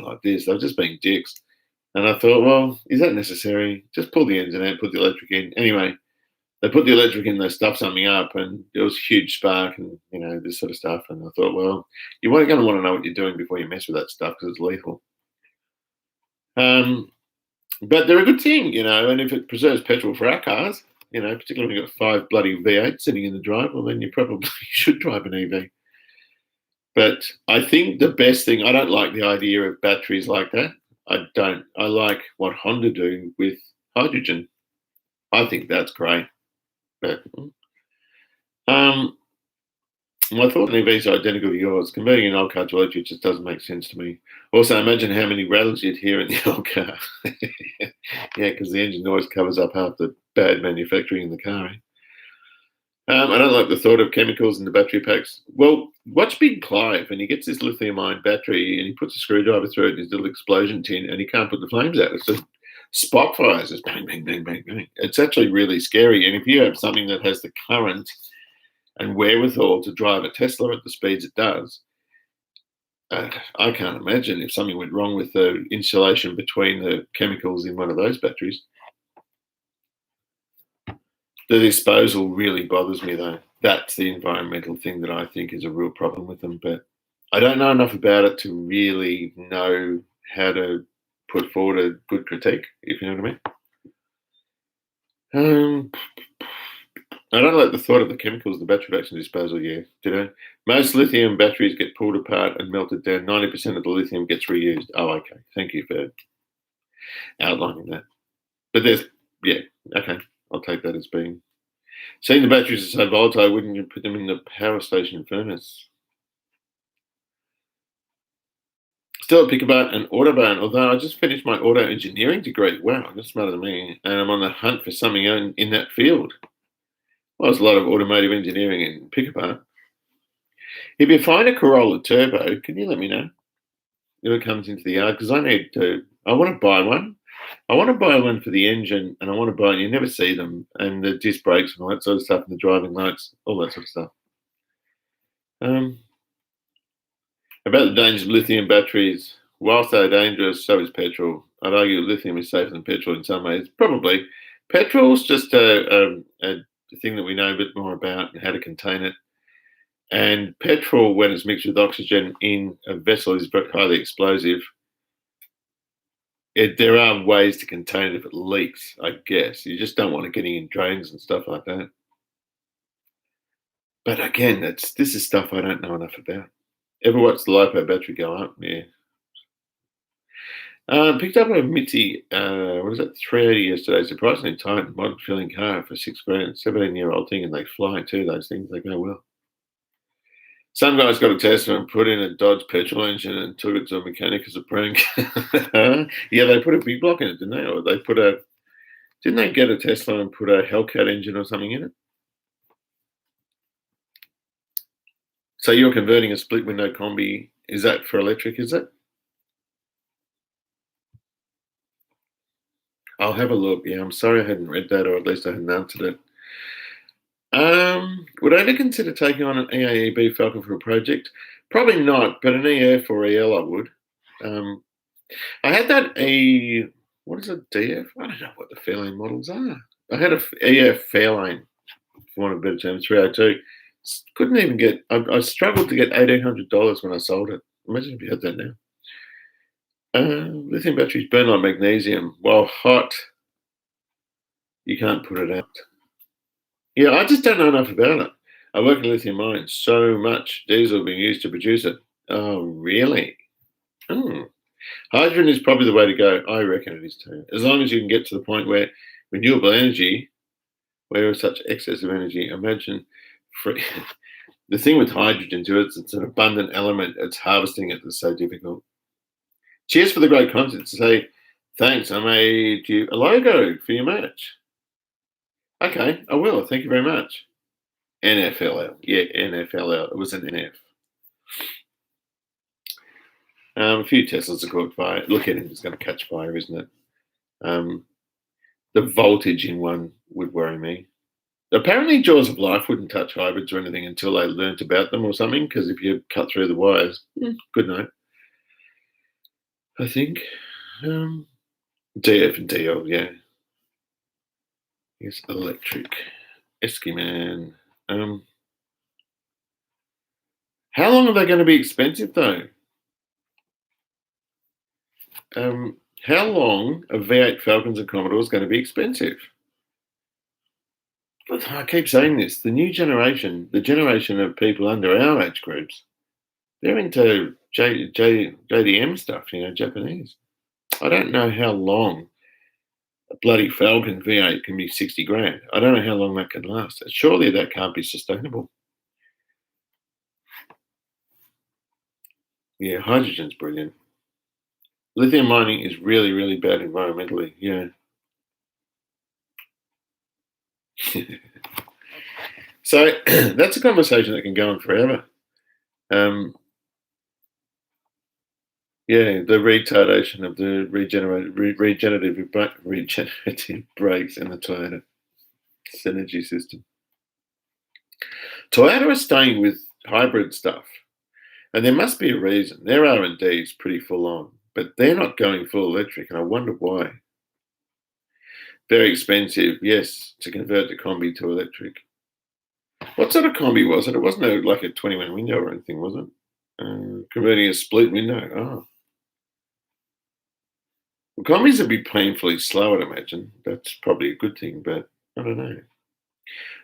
[SPEAKER 1] like this. They were just being dicks. And I thought, well, is that necessary? Just pull the engine out, put the electric in. Anyway, they put the electric in, they stuffed something up, and there was a huge spark and, this sort of stuff. And I thought, well, you're going to want to know what you're doing before you mess with that stuff because it's lethal. But they're a good thing, and if it preserves petrol for our cars, particularly when you've got 5 bloody V8 sitting in the drive, well, then you probably should drive an EV. But I think the best thing, I don't like the idea of batteries like that. I don't. I like what Honda do with hydrogen. I think that's great. But my thought on EVs are identical to yours. Converting an old car to electric just doesn't make sense to me. Also, imagine how many rattles you'd hear in the old car. Yeah, because the engine noise covers up half the bad manufacturing in the car. I don't like the thought of chemicals in the battery packs. Well, watch Big Clive, and he gets this lithium-ion battery, and he puts a screwdriver through it in his little explosion tin, and he can't put the flames out. It's just spot fires. It's bang, bang, bang, bang, bang. It's actually really scary. And if you have something that has the current and wherewithal to drive a Tesla at the speeds it does, I can't imagine if something went wrong with the insulation between the chemicals in one of those batteries. The disposal really bothers me, though. That's the environmental thing that I think is a real problem with them. But I don't know enough about it to really know how to put forward a good critique, if you know what I mean. I don't like the thought of the chemicals, the battery packs and disposal, Most lithium batteries get pulled apart and melted down. 90% of the lithium gets reused. Oh, okay. Thank you for outlining that. But okay. I'll take that as being. Seeing the batteries are so volatile, wouldn't you put them in the power station furnace? Still a Pickabout and Autobahn, although I just finished my auto engineering degree. Wow, you're smarter than me. And I'm on the hunt for something in that field. Well, there's a lot of automotive engineering in Pickabout. If you find a Corolla Turbo, can you let me know if it comes into the yard? Because I want to buy one. I want to buy one for the engine, and I want to buy, you never see them, and the disc brakes and all that sort of stuff, and the driving lights, all that sort of stuff. About the dangers of lithium batteries. Whilst they're dangerous, so is petrol. I'd argue lithium is safer than petrol in some ways. Probably. Petrol's just a thing that we know a bit more about and how to contain it. And petrol, when it's mixed with oxygen in a vessel, is highly explosive. There are ways to contain it if it leaks, I guess. You just don't want it getting in drains and stuff like that. But again, this is stuff I don't know enough about. Ever watched the LiPo battery go up? Yeah. Picked up a Mitsubishi, 380 yesterday. Surprisingly tight, modern feeling car for $6,000. 17-year-old thing, and they fly too, those things. They go well. Some guys got a Tesla and put in a Dodge petrol engine and took it to a mechanic as a prank. Yeah, they put a big block in it, didn't they? Or didn't they get a Tesla and put a Hellcat engine or something in it? So you're converting a split window combi. Is that for electric, is it? I'll have a look. Yeah, I'm sorry I hadn't read that, or at least I hadn't answered it. Would I ever consider taking on an EAEB Falcon for a project? Probably not, but an EF or EL I would. I had that what is it, DF? I don't know what the Fairlane models are. I had a EF Fairlane, for want of a better term, 302. Couldn't even get, I struggled to get $1,800 when I sold it. Imagine if you had that now. Lithium batteries burn like magnesium. While hot, you can't put it out. Yeah, I just don't know enough about it. I work in lithium mines. So much diesel being used to produce it. Oh, really? Hydrogen is probably the way to go. I reckon it is too. As long as you can get to the point where renewable energy, where there's such excess of energy, imagine free. The thing with hydrogen too, it's an abundant element. It's harvesting it that's so difficult. Cheers for the great content. To say thanks. I made you a logo for your merch. Okay, I will. Thank you very much. NFLL. Yeah, NFLL. It was an NF. A few Teslas are caught fire. Look at him. It's going to catch fire, isn't it? The voltage in one would worry me. Apparently, Jaws of Life wouldn't touch hybrids or anything until they learnt about them or something, because if you cut through the wires, good night. I think. DF and DL, yeah. Yes, electric. Eskimo. How long are they going to be expensive, though? How long are V8 Falcons and Commodores going to be expensive? But I keep saying this, the new generation, the generation of people under our age groups, they're into JDM stuff, Japanese. I don't know how long a bloody Falcon V8 can be 60 grand. I don't know how long that can last. Surely that can't be sustainable. Yeah, hydrogen's brilliant. Lithium mining is really, really bad environmentally, yeah. So that's a conversation that can go on forever. Yeah, the retardation of the regenerative brakes in the Toyota synergy system. Toyota is staying with hybrid stuff, and there must be a reason. Their R&D is pretty full on, but they're not going full electric, and I wonder why. Very expensive, yes, to convert the combi to electric. What sort of combi was it? It wasn't like a 21 window or anything, was it? Converting a split window. Oh. Well, combis would be painfully slow, I'd imagine. That's probably a good thing, but I don't know.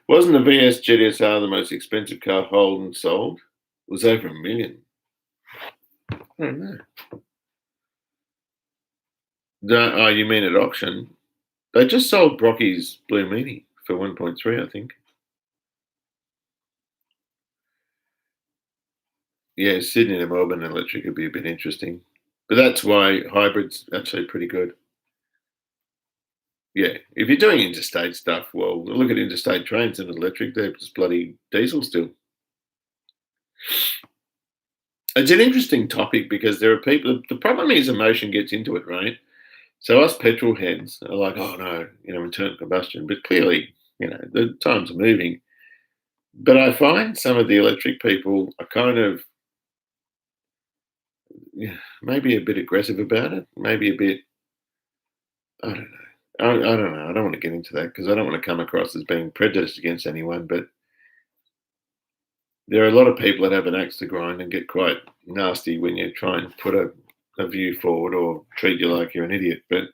[SPEAKER 1] Wasn't the VS GTSR the most expensive car Holden sold? It was over $1 million. I don't know. Oh, you mean at auction? They just sold Brocky's Blue Mini for 1.3, I think. Yeah, Sydney to Melbourne electric would be a bit interesting. But that's why hybrid's actually pretty good. Yeah, if you're doing interstate stuff, well, look at interstate trains and electric, they're just bloody diesel still. It's an interesting topic because there are people, the problem is emotion gets into it, right? So us petrol heads are like, oh no, internal combustion, but clearly, the times are moving. But I find some of the electric people are kind of maybe a bit aggressive about it, maybe a bit, I don't know. I don't know. I don't want to get into that because I don't want to come across as being prejudiced against anyone. But there are a lot of people that have an axe to grind and get quite nasty when you try and put a view forward or treat you like you're an idiot. But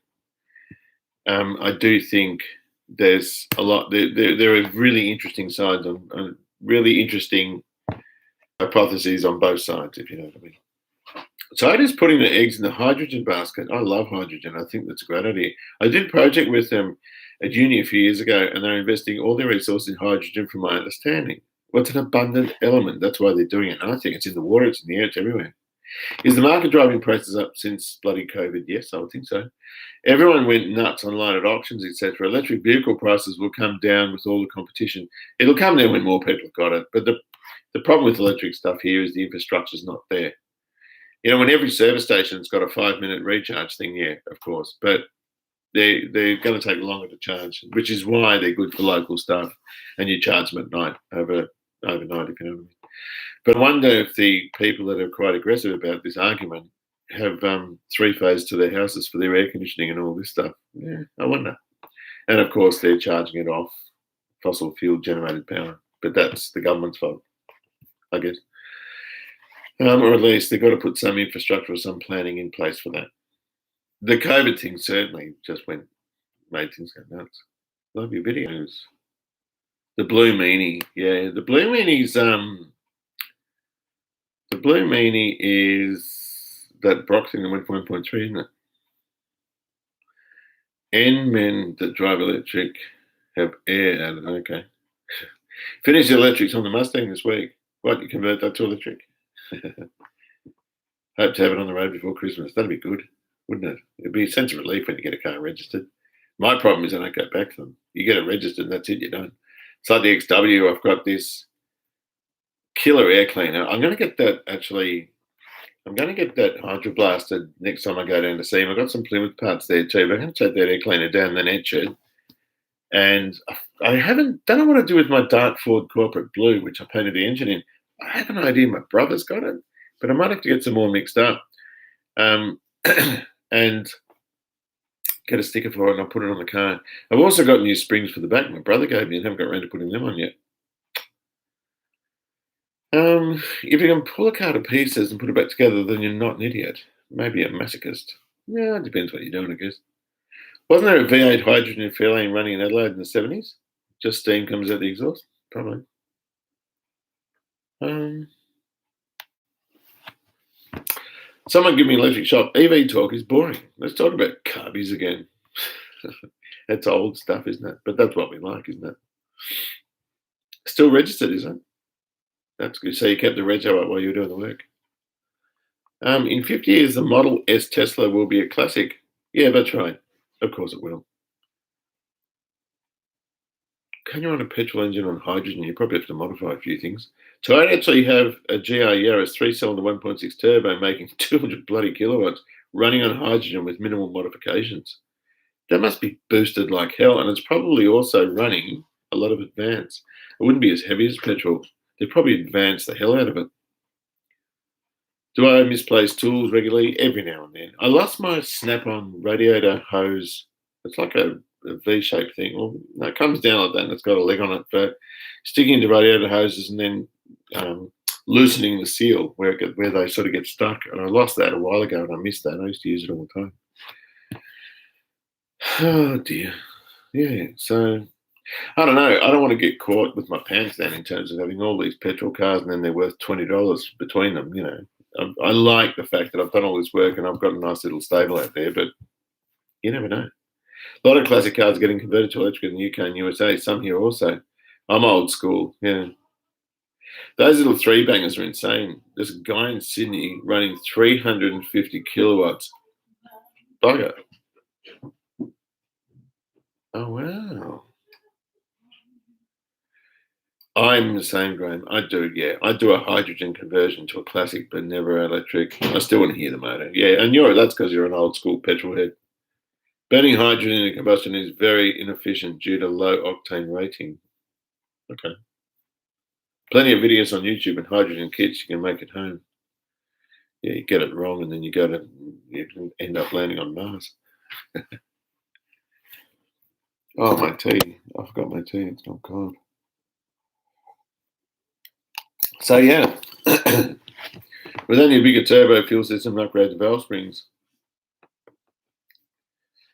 [SPEAKER 1] I do think there's a lot. There are really interesting sides on really interesting hypotheses on both sides, if you know what I mean. So I just putting the eggs in the hydrogen basket. I love hydrogen. I think that's a great idea. I did a project with them at uni a few years ago, and they're investing all their resources in hydrogen, from my understanding. What's an abundant element? That's why they're doing it. And I think it's in the water, it's in the air, it's everywhere. Is the market driving prices up since bloody COVID? Yes, I would think so. Everyone went nuts online at auctions, etc. Electric vehicle prices will come down with all the competition. It'll come down when more people have got it. But the problem with electric stuff here is the infrastructure's not there. When every service station's got a 5-minute recharge thing, yeah, of course. But they're going to take longer to charge, which is why they're good for local stuff. And you charge them at night, overnight, if you know what I mean. But I wonder if the people that are quite aggressive about this argument have 3-phase to their houses for their air conditioning and all this stuff. Yeah, I wonder. And of course, they're charging it off fossil fuel generated power. But that's the government's fault, I guess. Or at least they've got to put some infrastructure or some planning in place for that. The COVID thing certainly just made things go nuts. Love your videos. The Blue Meanie, yeah. The Blue Meanie's is that Brock thing that went for 1.3, isn't it? N men that drive electric have air added. Okay. Finish the electrics on the Mustang this week. What, you convert that to electric? Hope to have it on the road before Christmas. That'd be good, wouldn't it? It'd be a sense of relief when you get a car registered. My problem is I don't go back to them. You get it registered and that's it, you're done. It's like the XW. I've got this killer air cleaner. I'm going to get that hydroblasted next time I go down to see him. I've got some Plymouth parts there too, but I'm going to take that air cleaner down and then etch it. And I don't know what to do with my dark Ford Corporate Blue, which I painted the engine in. I have an idea my brother's got it, but I might have to get some more mixed up and get a sticker for it, and I'll put it on the car. I've also got new springs for the back my brother gave me and haven't got around to putting them on yet. If you can pull a car to pieces and put it back together, then you're not an idiot. Maybe a masochist. Yeah, it depends what you're doing, I guess. Wasn't there a V8 hydrogen fairlane running in Adelaide in the 70s? Just steam comes out the exhaust? Probably. Someone give me an electric shop. EV talk is boring. Let's talk about carbies again. That's old stuff, isn't it? But that's what we like, isn't it? Still registered, isn't it? That's good. So you kept the rego up while you were doing the work. In 50 years, the Model S Tesla will be a classic. Yeah, that's right. Of course it will. Can you run a petrol engine on hydrogen? You probably have to modify a few things. So I actually have a GR Yaris 3-cylinder 1.6 turbo making 200 bloody kilowatts running on hydrogen with minimal modifications. That must be boosted like hell, and it's probably also running a lot of advance. It wouldn't be as heavy as petrol. They probably advance the hell out of it. Do I misplace tools regularly? Every now and then. I lost my snap-on radiator hose. It's like a V-shaped thing. Well, no, it comes down like that and it's got a leg on it. But sticking into radiator hoses and then loosening the seal where they sort of get stuck. And I lost that a while ago and I missed that. I used to use it all the time. Oh, dear. Yeah, so I don't know. I don't want to get caught with my pants down in terms of having all these petrol cars and then they're worth $20 between them, I like the fact that I've done all this work and I've got a nice little stable out there, but you never know. A lot of classic cars are getting converted to electric in the UK and USA, some here also. I'm old school, yeah. Those little three bangers are insane. There's a guy in Sydney running 350 kilowatts. Bugger. Oh, wow. I'm the same, Graham. I do a hydrogen conversion to a classic, but never electric. I still want to hear the motor. Yeah, and that's because you're an old school petrol head. Burning hydrogen in combustion is very inefficient due to low octane rating. Okay. Plenty of videos on YouTube and hydrogen kits you can make at home. Yeah, you get it wrong and then you can end up landing on Mars. Oh, my tea. I forgot my tea. It's not cold. So, yeah. With only a bigger turbo fuel system and upgraded valve springs.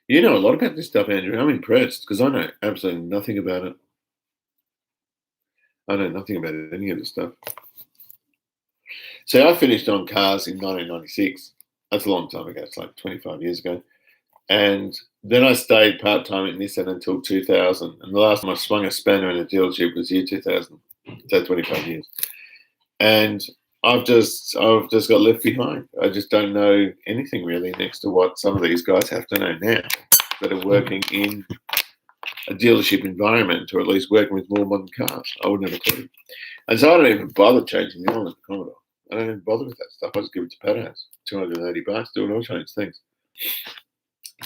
[SPEAKER 1] You know a lot about this stuff, Andrew. I'm impressed because I know absolutely nothing about it. I know nothing about any of this stuff. So I finished on cars in 1996. That's a long time ago. It's like 25 years ago. And then I stayed part-time at Nissan until 2000. And the last time I swung a spanner in a dealership was year 2000. So 25 years. And I've just got left behind. I just don't know anything really next to what some of these guys have to know now that are working in a dealership environment, or at least working with more modern cars. I wouldn't have a clue. And so I don't even bother changing the oil in the Commodore. I don't even bother with that stuff. I just give it to Patas. $280, do an oil change, thanks.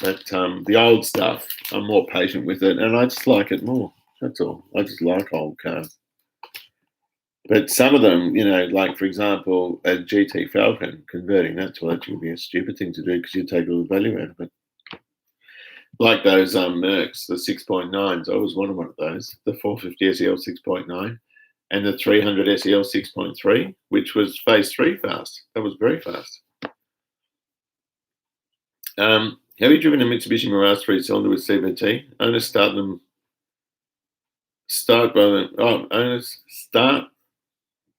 [SPEAKER 1] But the old stuff, I'm more patient with it, and I just like it more. That's all. I just like old cars. But some of them, like for example, a GT Falcon, converting that to electric would be a stupid thing to do because you take all the value out of it. Like those Mercs, the 6.9s, I was one of those, the 450 SEL 6.9 and the 300 SEL 6.3, which was phase 3 fast. That was very fast. Have you driven a Mitsubishi Mirage 3-cylinder with CVT? Owners start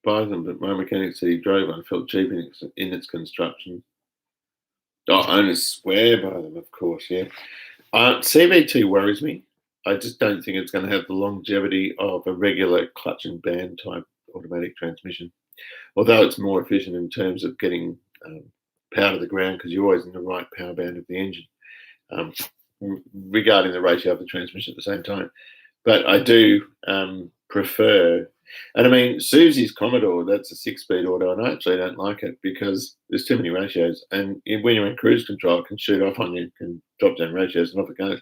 [SPEAKER 1] by them, but my mechanic said he drove one, felt cheap in its construction. Owners swear by them, of course, yeah. CVT worries me. I just don't think it's going to have the longevity of a regular clutch and band type automatic transmission, although it's more efficient in terms of getting power to the ground because you're always in the right power band of the engine regarding the ratio of the transmission at the same time. But I do prefer, and I mean, Susie's Commodore, that's a 6-speed auto, and I actually don't like it because there's too many ratios. And when you're in cruise control, it can shoot off on you, can drop down ratios, and off it goes.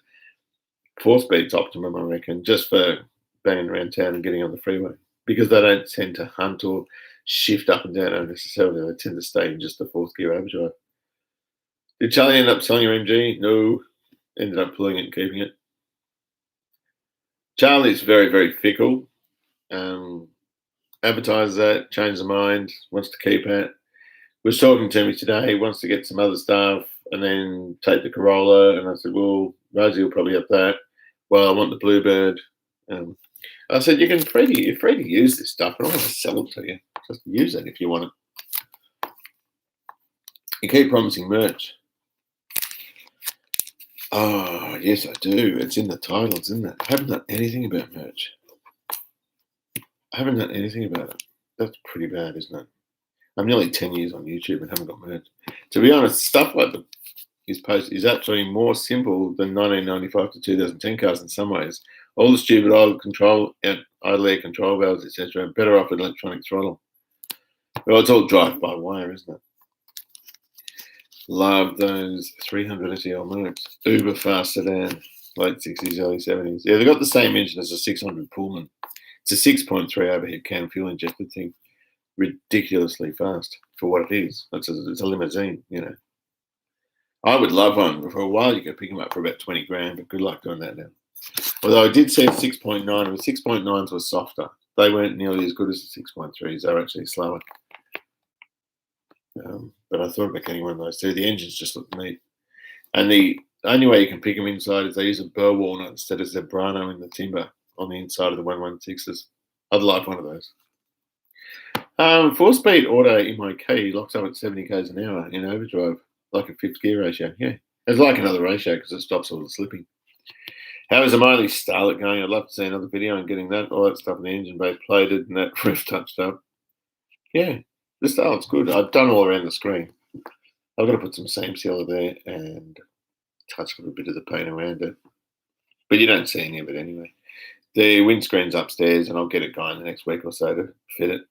[SPEAKER 1] 4-speed's optimum, I reckon, just for banging around town and getting on the freeway because they don't tend to hunt or shift up and down unnecessarily. They tend to stay in just the 4th gear overdrive. Did Charlie end up selling your MG? No. Ended up pulling it and keeping it. Charlie's very, very fickle. Advertises that, changes the mind, wants to keep it. Was talking to me today, wants to get some other stuff and then take the Corolla. And I said, well, Rosie will probably have that. Well, I want the Bluebird. I said, you're free to use this stuff. I don't want to sell it to you. Just use it if you want it. You keep promising merch. Oh, yes, I do. It's in the titles, isn't it? I haven't done anything about merch. I haven't done anything about it. That's pretty bad, isn't it? I'm nearly 10 years on YouTube and haven't got merch. To be honest, stuff like his post is actually more simple than 1995 to 2010 cars in some ways. All the stupid idle air control valves, etc., are better off with electronic throttle. Well, it's all drive-by-wire, isn't it? Love those 300 SEL Mercs. Uber fast sedan, late 60s, early 70s. Yeah, they've got the same engine as a 600 Pullman. It's a 6.3 overhead cam fuel injected thing. Ridiculously fast for what it is. It's a limousine, I would love one. For a while, you could pick them up for about 20 grand, but good luck doing that now. Although I did see a 6.9, and the 6.9s were softer. They weren't nearly as good as the 6.3s. They were actually slower. But I thought about getting one of those too. The engines just look neat. And the only way you can pick them inside is they use a burr walnut instead of Zebrano in the timber on the inside of the 116s. I'd like one of those. 4-speed auto in my key locks up at 70 k's an hour in overdrive, like a 5th gear ratio. Yeah, it's like another ratio because it stops all the slipping. How is the mighty Starlet going? I'd love to see another video on getting that, all that stuff in the engine bay plated and that roof touched up. Yeah, the style's good. I've done all around the screen. I've got to put some seam sealer there and touch up a bit of the paint around it. But you don't see any of it anyway. The windscreen's upstairs, and I'll get it going the next week or so to fit it.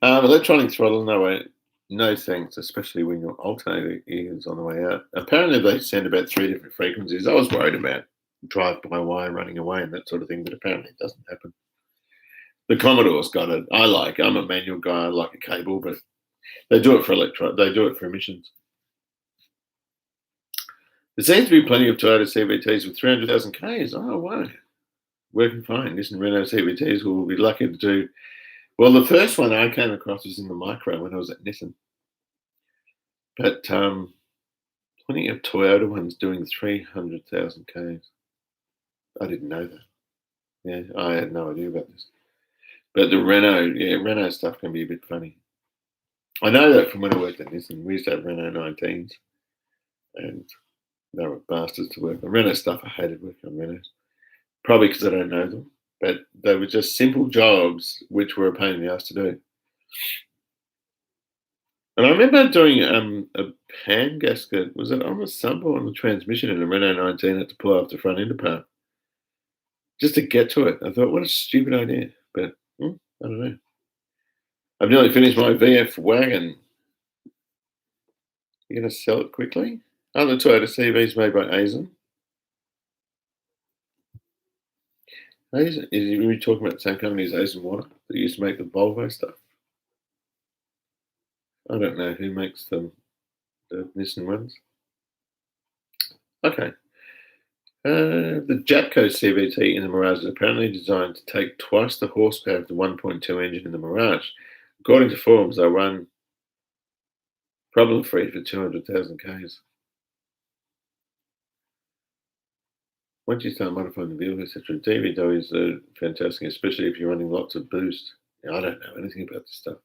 [SPEAKER 1] Electronic throttle, no way, no thanks, especially when your alternator is on the way out. Apparently, they send about 3 different frequencies. I was worried about drive-by-wire running away and that sort of thing, but apparently it doesn't happen. The Commodore's got it. I'm a manual guy. I like a cable, but they do it for They do it for emissions. There seems to be plenty of Toyota CVTs with 300,000 Ks. Oh, wow. Working fine. Nissan Renault CVTs will be lucky to do. Well, the first one I came across was in the Micro when I was at Nissan. But plenty of Toyota ones doing 300,000 Ks. I didn't know that. Yeah, I had no idea about this. But the Renault stuff can be a bit funny. I know that from when I worked at Nissan. We used to have Renault 19s. And they were bastards to work on. Renault stuff, I hated working on Renault. Probably because I don't know them. But they were just simple jobs which were a pain in the ass to do. And I remember doing a pan gasket. Was it on the sump or on the transmission in a Renault 19? Had to pull off the front end apart just to get to it. I thought, what a stupid idea. But I don't know. I've nearly finished my VF wagon. You going to sell it quickly? Oh, the Toyota CVs made by Aizen. Is we talking about the same company as Aizen Water that used to make the Volvo stuff? I don't know who makes the Nissan ones. Okay. The Japco CVT in the Mirage is apparently designed to take twice the horsepower of the 1.2 engine in the Mirage. According to forums, they'll run problem-free for 200,000 Ks. Once you start modifying the vehicle, etc., DVDs are fantastic, especially if you're running lots of boost. I don't know anything about this stuff.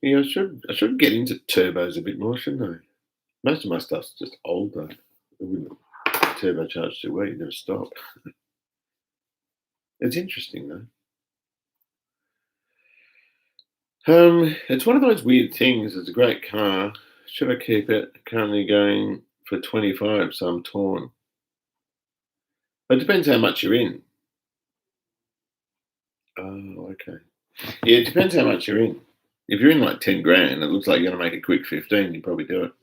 [SPEAKER 1] Yeah, I should get into turbos a bit more, shouldn't I? Most of my stuff's just old though. It wouldn't turbocharge too well, you never stop. It's interesting though. It's one of those weird things. It's a great car. Should I keep it? Currently going for 25, so I'm torn. It depends how much you're in. Oh, okay. Yeah, it depends how much you're in. If you're in like 10 grand, it looks like you're going to make a quick 15, you probably do it.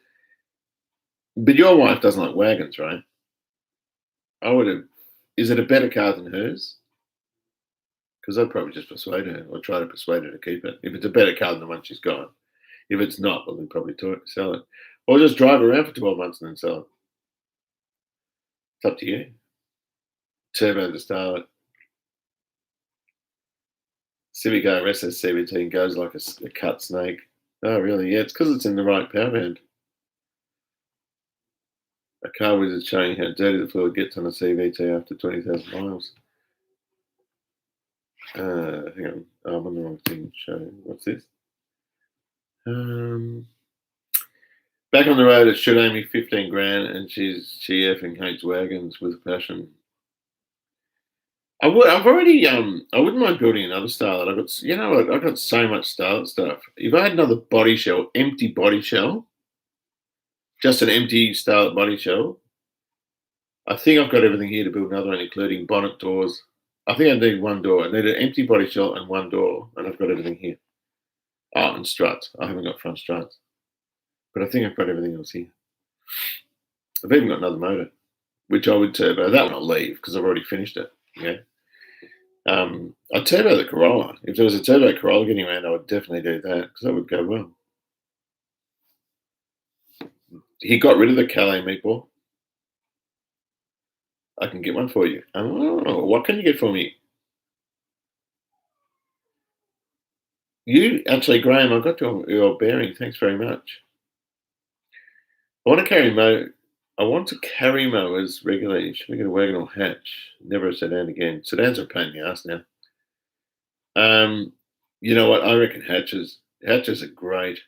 [SPEAKER 1] But your wife doesn't like wagons, right? Is it a better car than hers? Because I'd probably just persuade her or try to persuade her to keep it. If it's a better car than the one she's got. If it's not, well, then probably sell it. Or just drive around for 12 months and then sell it. It's up to you. Turbo to start it. Civic RS CVT goes like a cut snake. Oh, really? Yeah, it's because it's in the right power band. A car wizard showing how dirty the fluid gets on a CVT after 20,000 miles. Hang on. Oh, I'm on the wrong thing. Show. What's this? Back on the road, it should Amy 15 grand, and she effing hates wagons with a passion. I wouldn't mind building another Starlet. I've got so much Starlet stuff. If I had another body shell, empty body shell, just an empty Starlet body shell, I think I've got everything here to build another one, including bonnet doors. I think I need one door. I need an empty body shell and one door, and I've got everything here. Oh, and struts. I haven't got front struts, but I think I've got everything else here. I've even got another motor, which I would turbo. That one I'll leave because I've already finished it. Yeah. I'd turbo the Corolla. If there was a turbo Corolla getting around, I would definitely do that because that would go well. He got rid of the Calais meatball. I can get one for you. Oh, what can you get for me? Graham, I got your bearing. Thanks very much. I want to carry mowers regularly. Should we get a wagon or hatch? Never a sedan again. Sedans are a pain in the ass now. You know what? I reckon hatches. Hatches are great.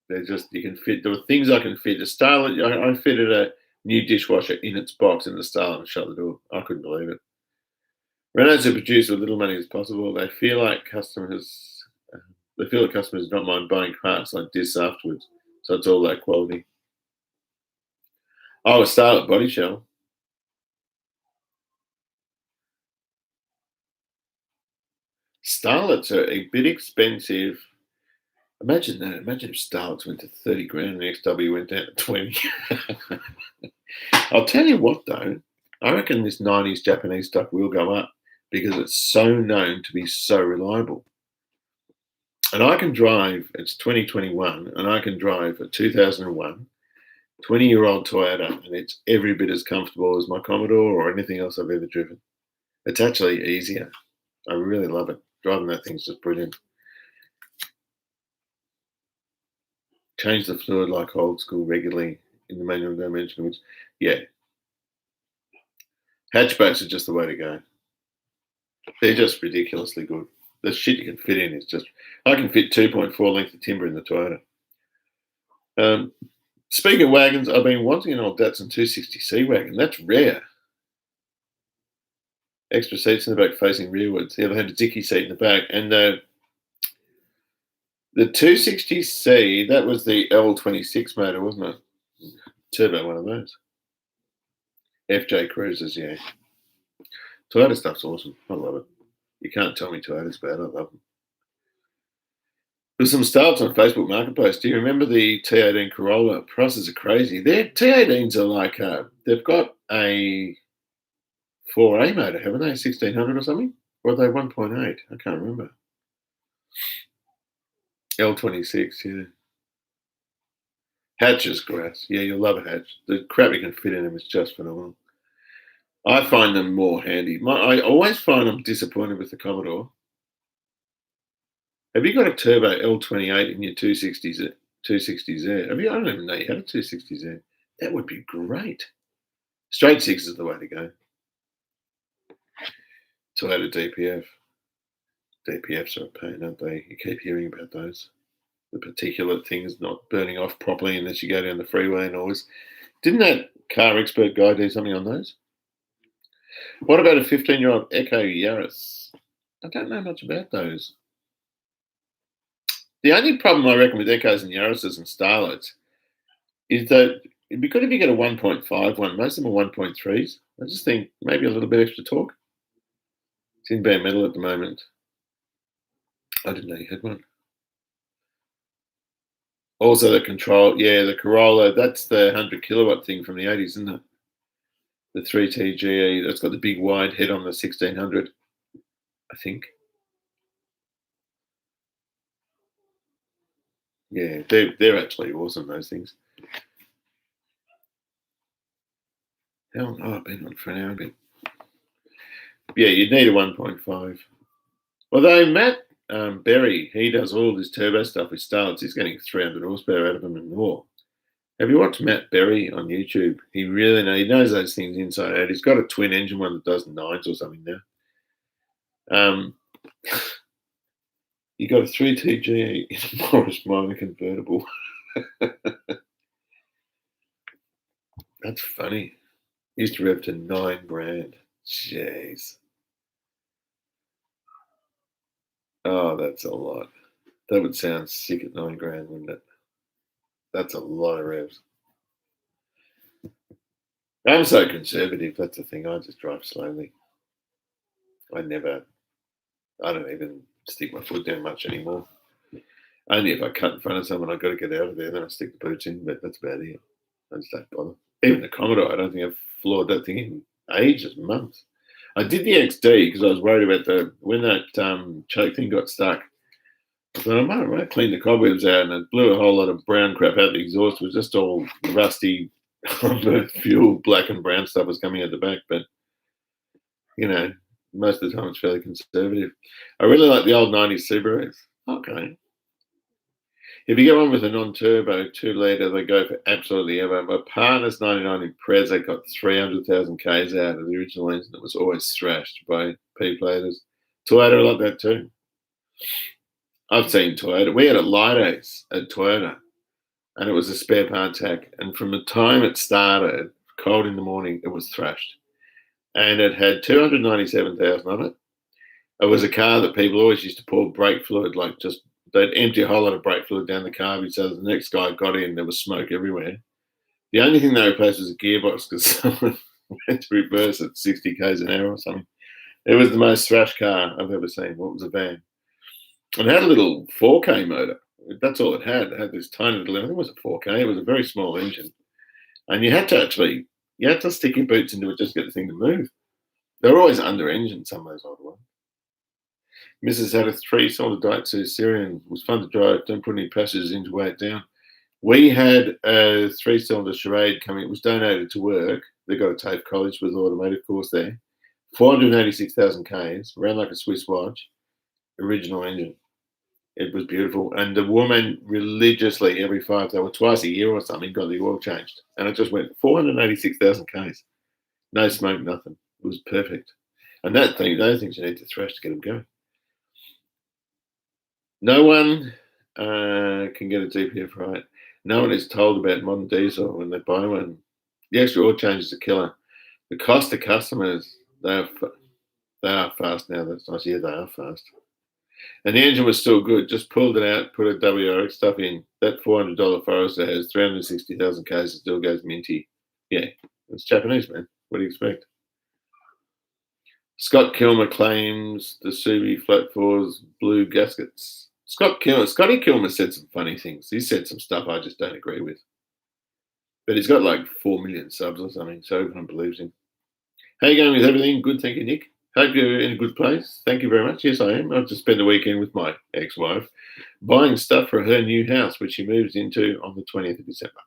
[SPEAKER 1] They're just, you can fit. There were things I can fit. The Starlet, I fitted New dishwasher in its box in the stall and shut the door. I couldn't believe it. Renault's a producer with little money as possible. They feel like customers. They feel the customers don't mind buying parts like this afterwards, so it's all that quality. Oh, a Starlet body shell. Starlets are a bit expensive. Imagine that. Imagine if Starlets went to 30 grand and the XW went down to 20. I'll tell you what, though. I reckon this 90s Japanese stuff will go up because it's so known to be so reliable. And I can drive, it's 2021, and I can drive a 2001 20-year-old Toyota, and it's every bit as comfortable as my Commodore or anything else I've ever driven. It's actually easier. I really love it. Driving that thing's just brilliant. Change the fluid like old school regularly in the manual dimension, which, yeah. Hatchbacks are just the way to go. They're just ridiculously good. The shit you can fit in is just, I can fit 2.4 length of timber in the Toyota. Speaking of wagons, I've been wanting an old Datsun 260C wagon. That's rare. Extra seats in the back facing rearwards. The other had a dicky seat in the back. And the 260C, that was the L26 motor, wasn't it? Turbo one of those. FJ Cruisers, yeah. Toyota stuff's awesome. I love it. You can't tell me Toyota's bad. I love them. There's some startups on Facebook Marketplace. Do you remember the T18 Corolla? Prices are crazy. Their T18s are like, they've got a 4A motor, haven't they? 1600 or something? Or are they 1.8? I can't remember. L26, yeah. Hatch is grass. Yeah, you'll love a hatch. The crap you can fit in them is just phenomenal. I find them more handy. I always find I'm disappointed with the Commodore. Have you got a turbo L28 in your 260Z? Have you? I don't even know you had a 260Z. That would be great. Straight six is the way to go. Toyota DPF. DPFs are a pain, aren't they? You keep hearing about those. The particulate things not burning off properly unless you go down the freeway and always. Didn't that car expert guy do something on those? What about a 15-year-old Echo Yaris? I don't know much about those. The only problem I reckon with Echoes and Yarises and Starlets is that it'd be good if you get a 1.5 one. Most of them are 1.3s. I just think maybe a little bit extra torque. It's in bare metal at the moment. I didn't know you had one. Also the control, yeah, the Corolla, that's the 100 kilowatt thing from the 80s, isn't it? The 3TGE, that's got the big wide head on the 1600, I think. Yeah, they're actually awesome, those things. How long? Oh, I've been on for an hour a bit. Yeah, you'd need a 1.5. Although Matt Berry, he does all this turbo stuff with Starlets. He's getting 300 horsepower out of them and more. Have you watched Matt Berry on YouTube? He knows those things inside out. He's got a twin engine one that does 9s or something now. He got a 3TG in a Morris Minor convertible. That's funny. Used to rev to 9 grand. Jeez. Oh, that's a lot. That would sound sick at 9 grand, wouldn't it? That's a lot of revs. I'm so conservative. That's the thing. I just drive slowly. I don't even stick my foot down much anymore. Only if I cut in front of someone, I've got to get out of there. Then I stick the boots in, but that's about it. I just don't bother. Even the Commodore, I don't think I've floored that thing in ages, months. I did the XD because I was worried about when that choke thing got stuck. I thought I might clean the cobwebs out, and it blew a whole lot of brown crap out. The exhaust was just all rusty, fuel, black and brown stuff was coming out the back. But, most of the time it's fairly conservative. I really like the old 90s Subarus. Okay. If you get one with a non-turbo 2-litre, they go for absolutely ever. My partner's 99 Impreza got 300,000 Ks out of the original engine that was always thrashed by P-platers. Toyota, I like that too. I've seen Toyota. We had a Lidos at Toyota, and it was a spare parts hack. And from the time it started, cold in the morning, it was thrashed. And it had 297,000 on it. It was a car that people always used to pour brake fluid, like just they'd empty a whole lot of brake fluid down the car so the next guy got in, there was smoke everywhere. The only thing they replaced was a gearbox because someone went to reverse at 60 k's an hour or something. It was the most thrashed car I've ever seen. What was a van? And it had a little 4K motor. That's all it had. It had this tiny little, I think it was a 4K. It was a very small engine. And you had to stick your boots into it just to get the thing to move. They were always under engine, some of those old ones. Mrs. had a 3-cylinder Daihatsu Syrian. It was fun to drive. Don't put any passengers in to weigh it down. We had a 3-cylinder Charade coming. It was donated to work. They got a TAFE college with automotive course there. 486,000 Ks, ran like a Swiss watch. Original engine. It was beautiful. And the woman religiously, every 5 days, or twice a year or something, got the oil changed. And it just went 486,000 Ks. No smoke, nothing. It was perfect. And those things you need to thrash to get them going. No one can get a DPF right. No one is told about modern diesel when they buy one. The extra oil change is a killer. The cost to customers, they are fast now. That's nice. Yeah, they are fast. And the engine was still good. Just pulled it out, put a WRX stuff in. That $400 Forester has 360,000 Ks. It still goes minty. Yeah, it's Japanese, man. What do you expect? Scott Kilmer claims the Subi Flat 4's blue gaskets. Scotty Kilmer said some funny things. He said some stuff I just don't agree with. But he's got like 4 million subs or something, so everyone believes him. How you going with everything? Good, thank you, Nick. Hope you're in a good place. Thank you very much. Yes, I am. I've just spent the weekend with my ex-wife buying stuff for her new house, which she moves into on the 20th of December.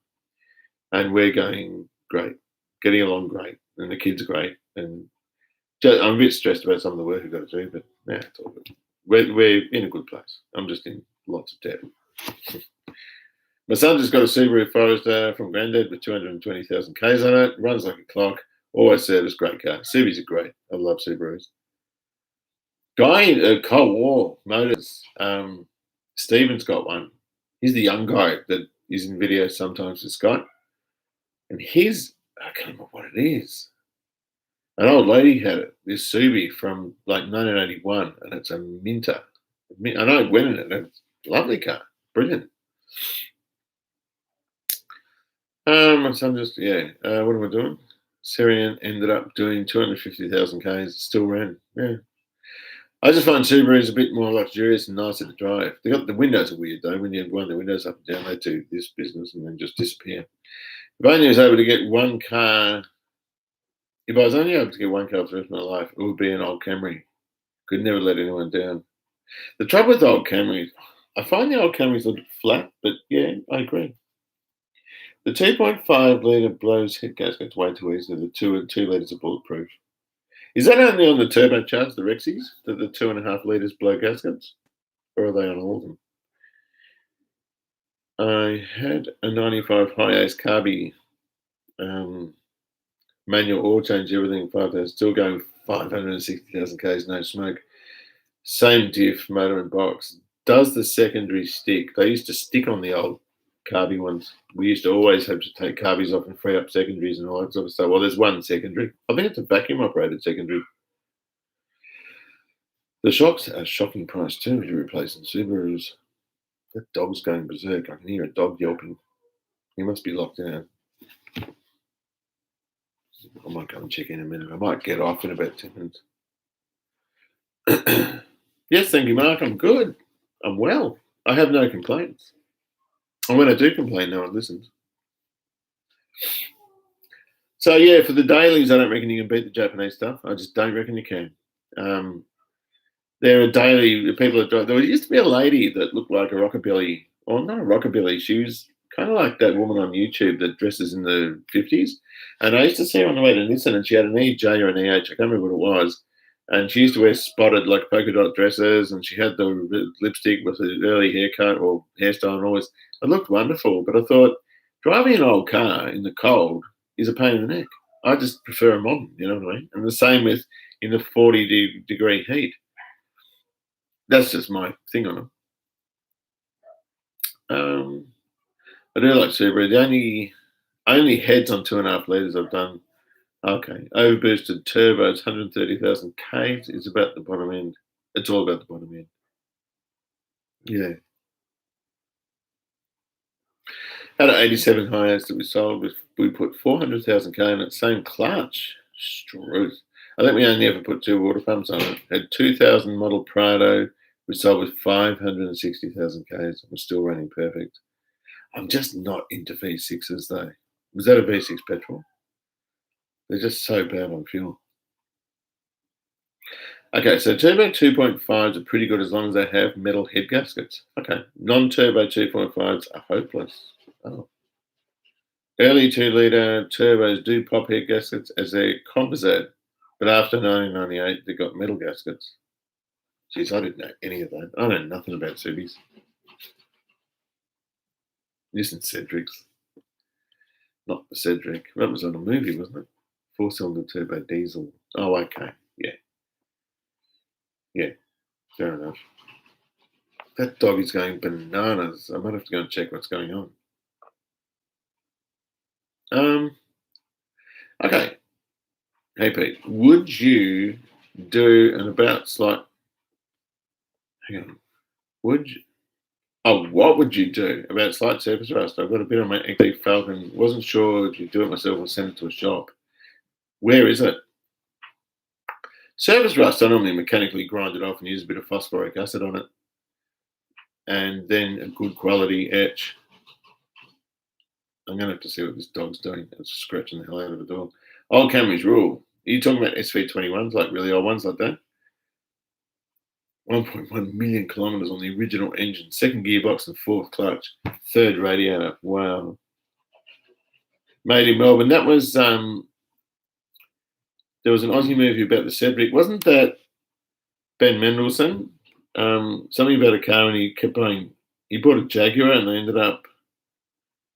[SPEAKER 1] And we're going great, getting along great, and the kids are great. And I'm a bit stressed about some of the work I've got to do, but yeah, it's all good. We're in a good place. I'm just in lots of debt. My son just got a Subaru Forester from Grandad with 220,000 Ks on it. Runs like a clock. Always service, great car. Subis are great. I love Subarus. Guy in Cold War Motors, Stephen's got one. He's the young guy that is in videos sometimes with Scott. And I can't remember what it is. An old lady had it, this Subi from like 1981, and it's a minter. And I went in it, and it's a lovely car. Brilliant. My son just, what am I doing? Syrian ended up doing 250,000 Ks, still ran. Yeah. I just find Subarus a bit more luxurious and nicer to drive. The windows are weird though. When you wind the windows up and down, they do this business and then just disappear. If I only was able to get one car, if I was only able to get one car for the rest of my life, it would be an old Camry. Could never let anyone down. The trouble with old Camrys, I find the old Camrys a little flat, but yeah, I agree. The 2.5 litre blows head gaskets way too easily. The 2 litres are bulletproof. Is that only on the turbocharged, the Rexys, that the 2.5 litres blow gaskets? Or are they on all of them? I had a 95 high ace carby manual oil change, everything 5,000, still going 560,000 Ks, no smoke. Same diff, motor and box. Does the secondary stick? They used to stick on the old carby ones. We used to always have to take carbies off and free up secondaries and all that sort of stuff. Well, there's one secondary. I think it's a vacuum operated secondary. The shocks are a shocking price too if you're replacing Subarus. That dog's going berserk. I can hear a dog yelping. He must be locked down. I might go and check in a minute. I might get off in about 10 minutes. Yes, thank you, Mark. I'm good. I'm well. I have no complaints. And when I do complain, no one listens. So, yeah, for the dailies, I don't reckon you can beat the Japanese stuff. I just don't reckon you can. There are daily people that there used to be a lady that looked like a rockabilly, or not a rockabilly. She was kind of like that woman on YouTube that dresses in the 50s. And I used to see her on the way to Nissan, and she had an EJ or an EH. I can't remember what it was. And she used to wear spotted like polka dot dresses, and she had the lipstick with the early haircut or hairstyle and all this. It looked wonderful, but I thought driving an old car in the cold is a pain in the neck. I just prefer a modern, you know what I mean? And the same with in the 40-degree heat. That's just my thing on them. I do like Subaru. The only only heads on 2.5 litres I've done. Okay, overboosted turbos, 130,000 Ks is about the bottom end. It's all about the bottom end. Yeah. Out of 87 Hyundais that we sold, we put 400,000 K in it, same clutch. Struth. I think we only ever put 2 water pumps on it. Had 2000 model Prado, we sold with 560,000 Ks. We're still running perfect. I'm just not into V6s though. Was that a V6 petrol? They're just so bad on fuel. Okay, so turbo 2.5s are pretty good as long as they have metal head gaskets. Okay, non-turbo 2.5s are hopeless. Oh. Early 2-litre turbos do pop head gaskets as they're composite, but after 1998 they got metal gaskets. Jeez, I didn't know any of that. I know nothing about Subis. Listen, Cedric's. Not the Cedric. That was on a movie, wasn't it? 4-cylinder turbo diesel. Oh, okay. Yeah. Yeah, fair enough. That dog is going bananas. I might have to go and check what's going on. Okay. Hey, Pete, would you do an about slight... Hang on. What would you do about slight surface rust? I've got a bit on my XD Falcon. Wasn't sure if you'd do it myself or send it to a shop. Where is it? Surface rust, I normally mechanically grind it off and use a bit of phosphoric acid on it. And then a good quality etch. I'm going to have to see what this dog's doing. It's scratching the hell out of the dog. Old Camrys rule. Are you talking about SV21s, like really old ones like that? 1.1 million kilometres on the original engine, 2nd gearbox and 4th clutch, 3rd radiator. Wow. Made in Melbourne. That was, there was an Aussie movie about the Cedric. Wasn't that Ben Mendelsohn? Something about a car and he kept buying, he bought a Jaguar and they ended up,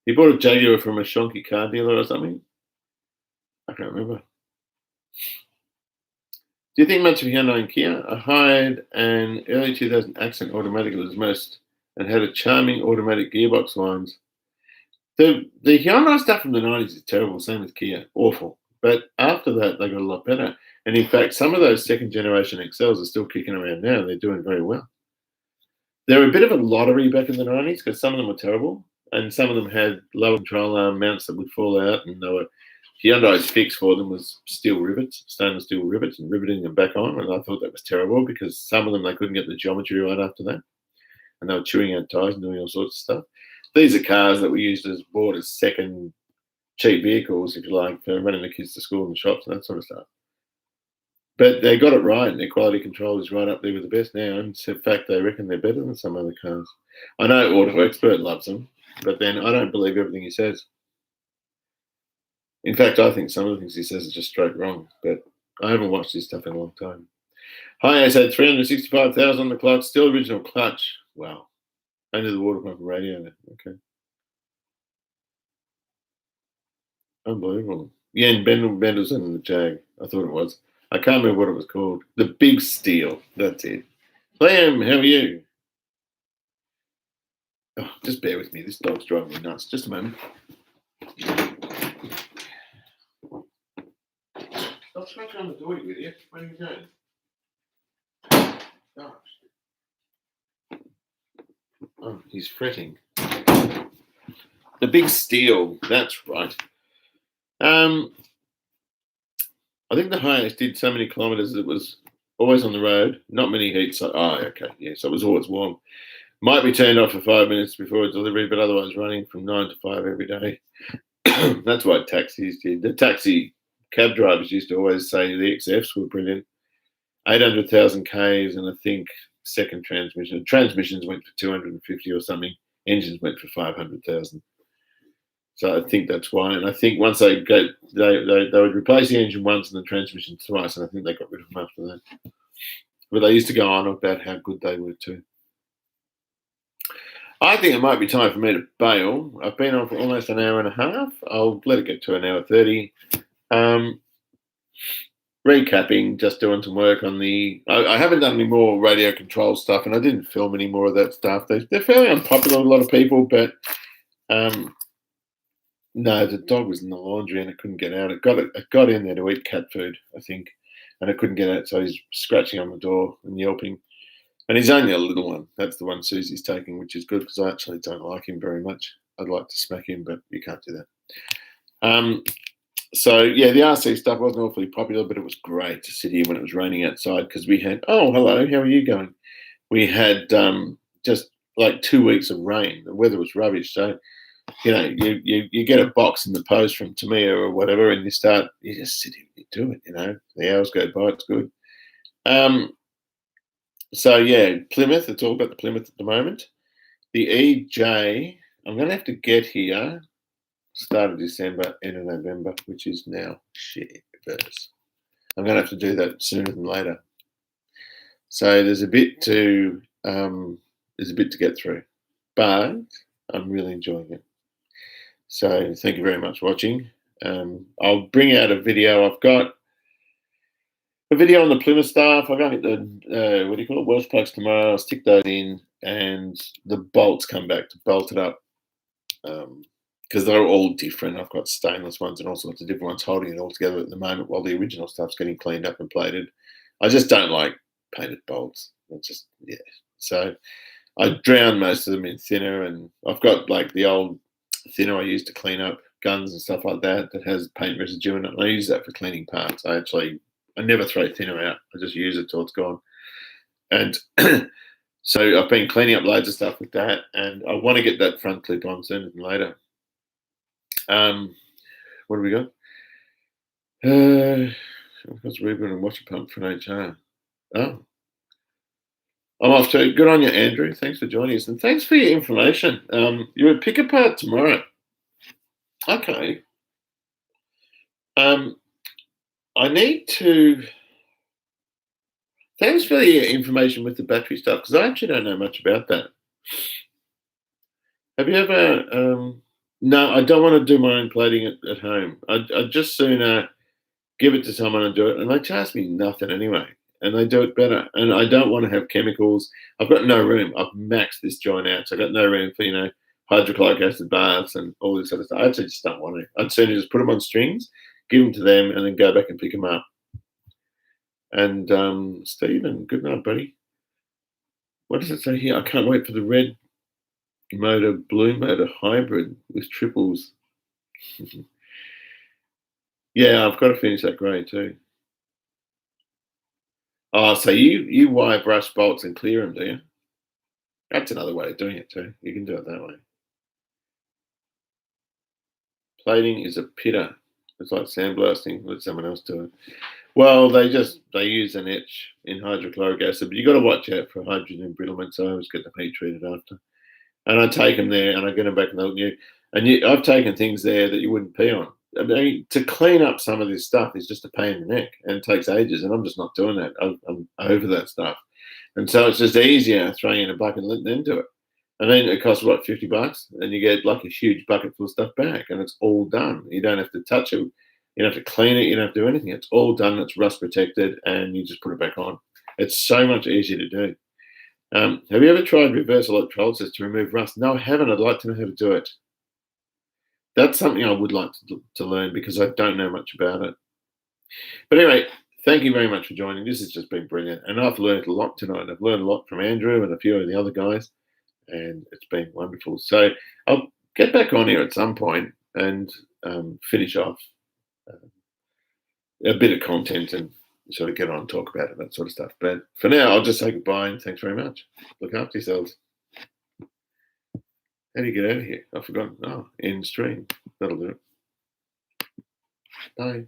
[SPEAKER 1] he bought a Jaguar from a shonky car dealer or something. I can't remember. Do you think much of Hyundai and Kia? I hired an early 2000 Accent automatic. It was most and had a charming automatic gearbox lines. The Hyundai stuff from the 90s is terrible, same with Kia, awful. But after that, they got a lot better. And in fact, some of those 2nd generation XLs are still kicking around now. And they're doing very well. They were a bit of a lottery back in the 90s because some of them were terrible. And some of them had lower control arm mounts that would fall out. And they were Hyundai's fix for them was steel rivets, stainless steel rivets, and riveting them back on. And I thought that was terrible because some of them, they couldn't get the geometry right after that. And they were chewing out tyres and doing all sorts of stuff. These are cars that were used as bought as second cheap vehicles, if you like, for running the kids to school and shops and that sort of stuff. But they got it right, and their quality control is right up there with the best now. And in fact, they reckon they're better than some other cars. I know Auto Expert loves them, but then I don't believe everything he says. In fact, I think some of the things he says are just straight wrong, but I haven't watched his stuff in a long time. Hyundai's had 365,000 on the clock, still original clutch. Wow. Only the water pump and radiator. Okay. Unbelievable. Yeah, and Mendelsohn and the Jag. I thought it was. I can't remember what it was called. The Big Steel. That's it. Liam, how are you? Oh, just bear with me. This dog's driving me nuts. Just a moment. Stop scratching on the door, you idiot. Where are you going? Gosh. Oh, he's fretting. The Big Steel. That's right. I think the highest did so many kilometres it was always on the road, not many heats. So, okay, yeah, so it was always warm. Might be turned off for 5 minutes before delivery, but otherwise running from 9 to 5 every day. That's why taxis did. The taxi cab drivers used to always say the XFs were brilliant. 800,000 Ks, and I think second transmission. Transmissions went for 250 or something. Engines went for 500,000. So I think that's why. And I think once they would replace the engine once and the transmission twice, and I think they got rid of them after that. But they used to go on about how good they were too. I think it might be time for me to bail. I've been on for almost an hour and a half. I'll let it get to an hour 30. Recapping, just doing some work on the... I haven't done any more radio control stuff, and I didn't film any more of that stuff. They're fairly unpopular with a lot of people, but... No, the dog was in the laundry and it couldn't get out. It got in there to eat cat food, I think, and it couldn't get out. So he's scratching on the door and yelping. And he's only a little one. That's the one Susie's taking, which is good because I actually don't like him very much. I'd like to smack him, but you can't do that. So yeah, the RC stuff wasn't awfully popular, but it was great to sit here when it was raining outside because we had. Oh, hello, how are you going? We had just like 2 weeks of rain. The weather was rubbish, so you get a box in the post from Tamiya or whatever, and you just sit here and you do it. The hours go by. It's good. So yeah, Plymouth. It's all about the Plymouth at the moment. The EJ. I'm going to have to get here. Start of December, end of November, which is now shit. I'm going to have to do that sooner than later. So there's a bit to get through, but I'm really enjoying it. So thank you very much for watching. I'll bring out a video. I've got a video on the Plymouth stuff. I'm going to get the Welsh plugs tomorrow. I'll stick those in, and the bolts come back to bolt it up. Because they're all different. I've got stainless ones and all sorts of different ones holding it all together at the moment while the original stuff's getting cleaned up and plated. I just don't like painted bolts. It's just, yeah. So I drown most of them in thinner, and I've got like the old thinner I use to clean up guns and stuff like that has paint residue in it. And I use that for cleaning parts. I never throw thinner out. I just use it till it's gone. And so I've been cleaning up loads of stuff with that, and I want to get that front clip on sooner than later. What do we got? I've got rebuild and water pump for an HR. Oh, I'm off to. Good on you, Andrew. Thanks for joining us, and thanks for your information. You're at Pick Apart tomorrow. Okay. I need to. Thanks for the information with the battery stuff, because I actually don't know much about that. Have you ever? No, I don't want to do my own plating at home. I'd just sooner give it to someone and do it, and they charge me nothing anyway, and they do it better. And I don't want to have chemicals. I've got no room. I've maxed this joint out, so I've got no room for hydrochloric acid baths and all this other stuff. I actually just don't want to. I'd sooner just put them on strings, give them to them, and then go back and pick them up. And Stephen, good night, buddy. What does it say here? I can't wait for the red motor, blue motor hybrid with triples. Yeah, I've got to finish that grey too. Oh, so you wire brush bolts and clear them, do you? That's another way of doing it too. You can do it that way. Plating is a pitter. It's like sandblasting. Let someone else do it. Well, they use an etch in hydrochloric acid, but you got to watch out for hydrogen embrittlement. So I always get them heat treated after. And I take them there, and I get them back in the new. And I've taken things there that you wouldn't pee on. I mean, to clean up some of this stuff is just a pain in the neck, and it takes ages. And I'm just not doing that. I'm over that stuff, and so it's just easier throwing in a bucket and letting them do it. And then it costs what, $50, and you get like a huge bucket full of stuff back, and it's all done. You don't have to touch it. You don't have to clean it. You don't have to do anything. It's all done. It's rust protected, and you just put it back on. It's so much easier to do. Have you ever tried reverse electrolysis to remove rust? No, I haven't. I'd like to know how to do it. That's something I would like to learn, because I don't know much about it. But anyway, thank you very much for joining. This has just been brilliant. And I've learned a lot tonight. I've learned a lot from Andrew and a few of the other guys, and it's been wonderful. So I'll get back on here at some point and finish off a bit of content and sort of get on and talk about it, that sort of stuff. But for now, I'll just say goodbye and thanks very much. Look after yourselves. How do you get out of here? I forgot. Oh, end stream. That'll do it. Bye.